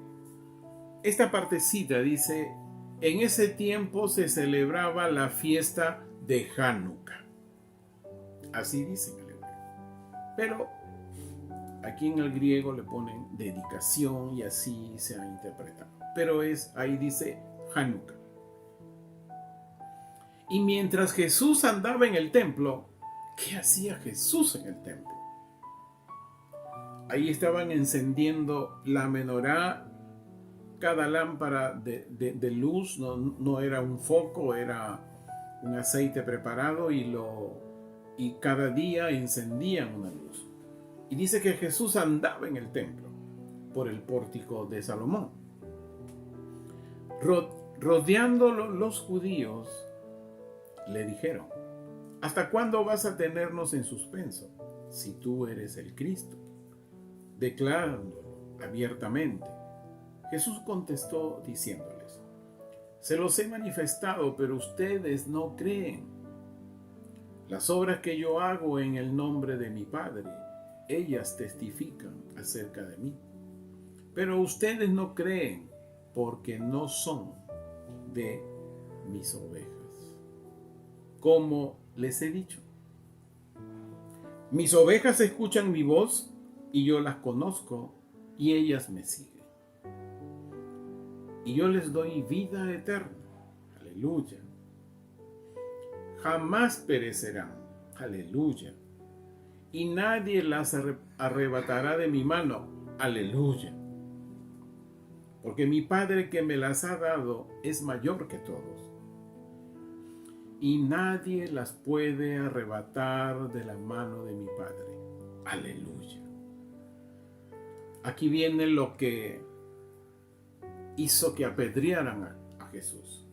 Speaker 1: esta partecita dice: en ese tiempo se celebraba la fiesta de Hanukkah. Así dice en el hebreo. Pero Aquí en el griego le ponen dedicación y así se ha interpretado. Pero ahí dice Hanukkah. Y mientras Jesús andaba en el templo, ¿qué hacía Jesús en el templo? Ahí estaban encendiendo la menorá. Cada lámpara de luz no era un foco, era un aceite preparado y cada día encendían una luz. Y dice que Jesús andaba en el templo por el pórtico de Salomón. Rodeándolo los judíos le dijeron: ¿hasta cuándo vas a tenernos en suspenso? Si tú eres el Cristo, declarándolo abiertamente. Jesús contestó diciéndoles: se los he manifestado, pero ustedes no creen. Las obras que yo hago en el nombre de mi Padre, ellas testifican acerca de mí. Pero ustedes no creen porque no son de mis ovejas. Como les he dicho, mis ovejas escuchan mi voz y yo las conozco y ellas me siguen. Y yo les doy vida eterna. Aleluya. Jamás perecerán. Aleluya. Y nadie las arrebatará de mi mano. Aleluya. Porque mi Padre que me las ha dado es mayor que todos. Y nadie las puede arrebatar de la mano de mi Padre. Aleluya. Aquí viene lo que hizo que apedrearan a Jesús.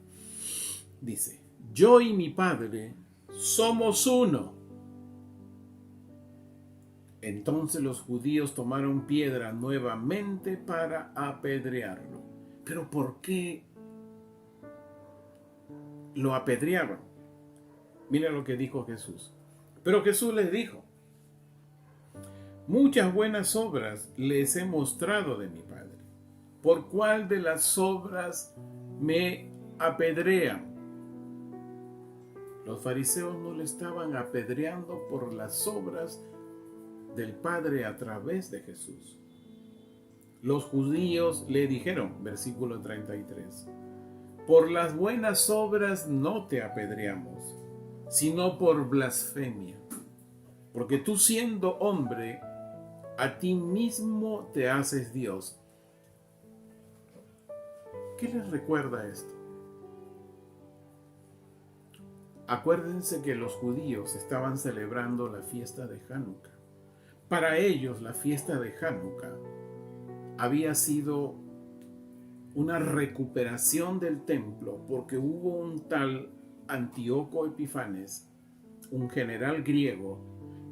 Speaker 1: Dice: yo y mi Padre somos uno. Entonces los judíos tomaron piedra nuevamente para apedrearlo. ¿Pero por qué lo apedreaban? Mira lo que dijo Jesús. Pero Jesús les dijo: muchas buenas obras les he mostrado de mi Padre. ¿Por cuál de las obras me apedrean? Los fariseos no le estaban apedreando por las obras del Padre a través de Jesús. Los judíos le dijeron, versículo 33, por las buenas obras no te apedreamos, sino por blasfemia, porque tú siendo hombre, a ti mismo te haces Dios. ¿Qué les recuerda esto? Acuérdense que los judíos estaban celebrando la fiesta de Hanukkah. Para ellos la fiesta de Hanukkah había sido una recuperación del templo porque hubo un tal Antíoco Epifanes, un general griego,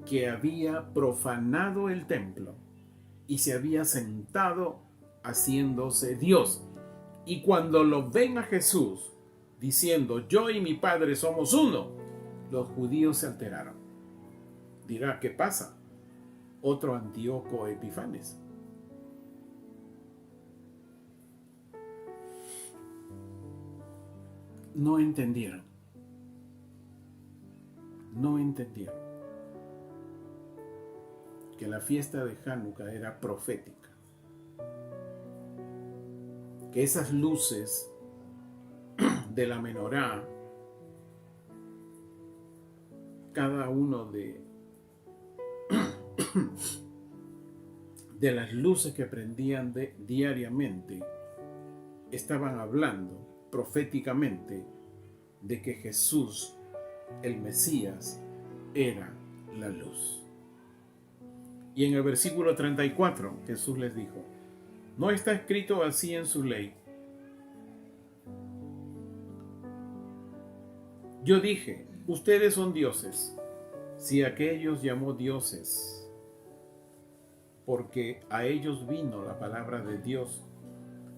Speaker 1: que había profanado el templo y se había sentado haciéndose Dios. Y cuando lo ven a Jesús diciendo, yo y mi Padre somos uno, los judíos se alteraron. Dirá, ¿qué pasa? Otro Antíoco Epifanes. No entendieron. No entendieron que la fiesta de Hanukkah era profética. Que esas luces de la menorá, cada uno de las luces que prendían diariamente, estaban hablando proféticamente de que Jesús, el Mesías, era la luz. Y en el versículo 34, Jesús les dijo, ¿no está escrito así en su ley? Yo dije, ustedes son dioses, si aquellos llamó dioses, porque a ellos vino la palabra de Dios,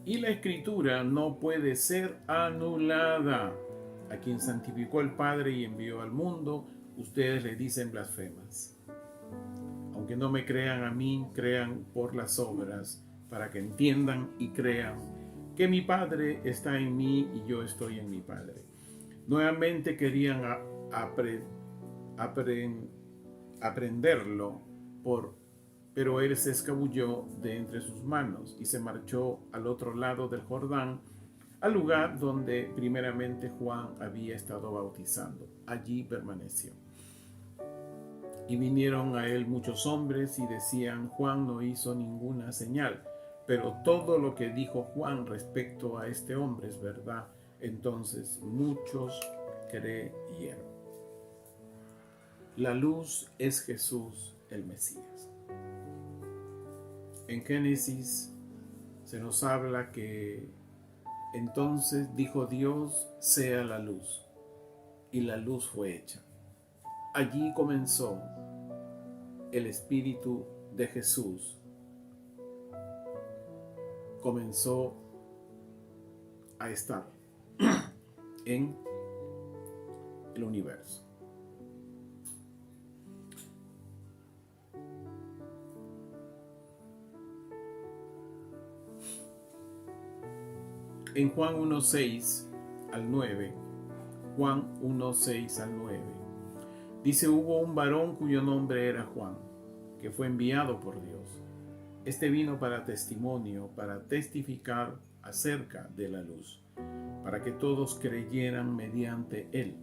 Speaker 1: y la escritura no puede ser anulada. A quien santificó el Padre y envió al mundo, ustedes le dicen blasfemas. Aunque no me crean a mí, crean por las obras, para que entiendan y crean que mi Padre está en mí y yo estoy en mi Padre. Nuevamente querían aprenderlo por pero él se escabulló de entre sus manos y se marchó al otro lado del Jordán, al lugar donde primeramente Juan había estado bautizando. Allí permaneció. Y vinieron a él muchos hombres y decían: Juan no hizo ninguna señal, pero todo lo que dijo Juan respecto a este hombre es verdad. Entonces muchos creyeron. La luz es Jesús el Mesías. En Génesis se nos habla que entonces dijo Dios: sea la luz, y la luz fue hecha. Allí comenzó el Espíritu de Jesús, comenzó a estar en el universo. En Juan 1:6 al 9, Juan 1:6 al 9, dice: hubo un varón cuyo nombre era Juan, que fue enviado por Dios. Este vino para testimonio, para testificar acerca de la luz, para que todos creyeran mediante él.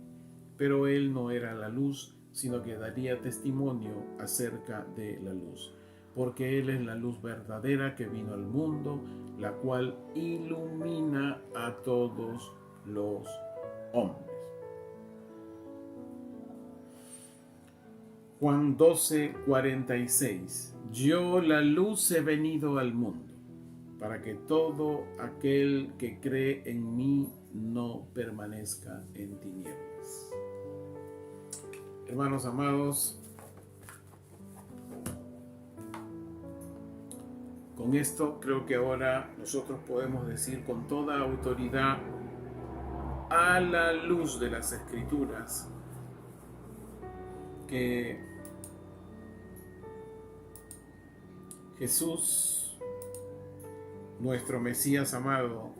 Speaker 1: Pero él no era la luz, sino que daría testimonio acerca de la luz, porque él es la luz verdadera que vino al mundo, la cual ilumina a todos los hombres. Juan 12:46. Yo, la luz, he venido al mundo, para que todo aquel que cree en mí no permanezca en tinieblas. Hermanos amados, con esto creo que ahora nosotros podemos decir con toda autoridad, a la luz de las Escrituras, que Jesús, nuestro Mesías amado,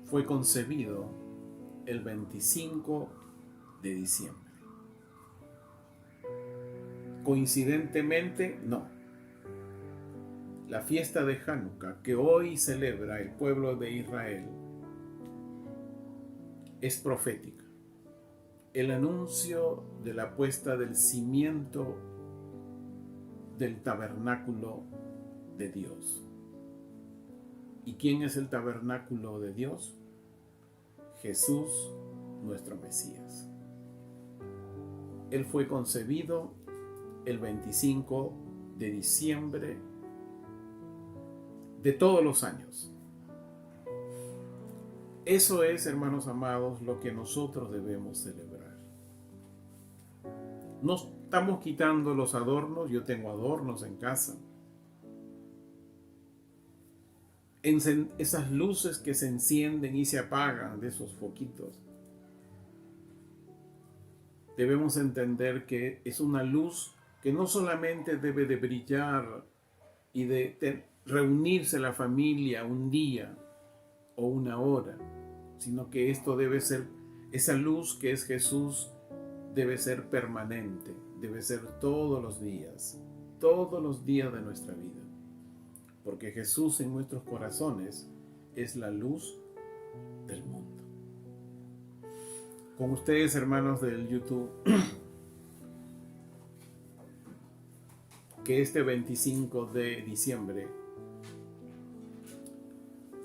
Speaker 1: fue concebido el 25 de diciembre. Coincidentemente, no. La fiesta de Hanukkah, que hoy celebra el pueblo de Israel, es profética. El anuncio de la puesta del cimiento del tabernáculo de Dios. ¿Y quién es el tabernáculo de Dios? Jesús, nuestro Mesías. Él fue concebido el 25 de diciembre de todos los años. Eso es, hermanos amados, lo que nosotros debemos celebrar. No estamos quitando los adornos. Yo tengo adornos en casa. Esas luces que se encienden y se apagan, de esos foquitos. Debemos entender que es una luz que no solamente debe de brillar y de reunirse la familia un día o una hora, sino que esto debe ser, esa luz que es Jesús, debe ser permanente, debe ser todos los días de nuestra vida. Porque Jesús en nuestros corazones es la luz del mundo. Con ustedes, hermanos del YouTube, que este 25 de diciembre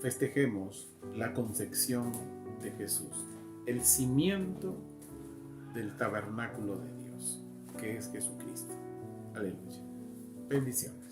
Speaker 1: festejemos la concepción de Jesús, el cimiento del tabernáculo de Dios, que es Jesucristo. Aleluya. Bendiciones.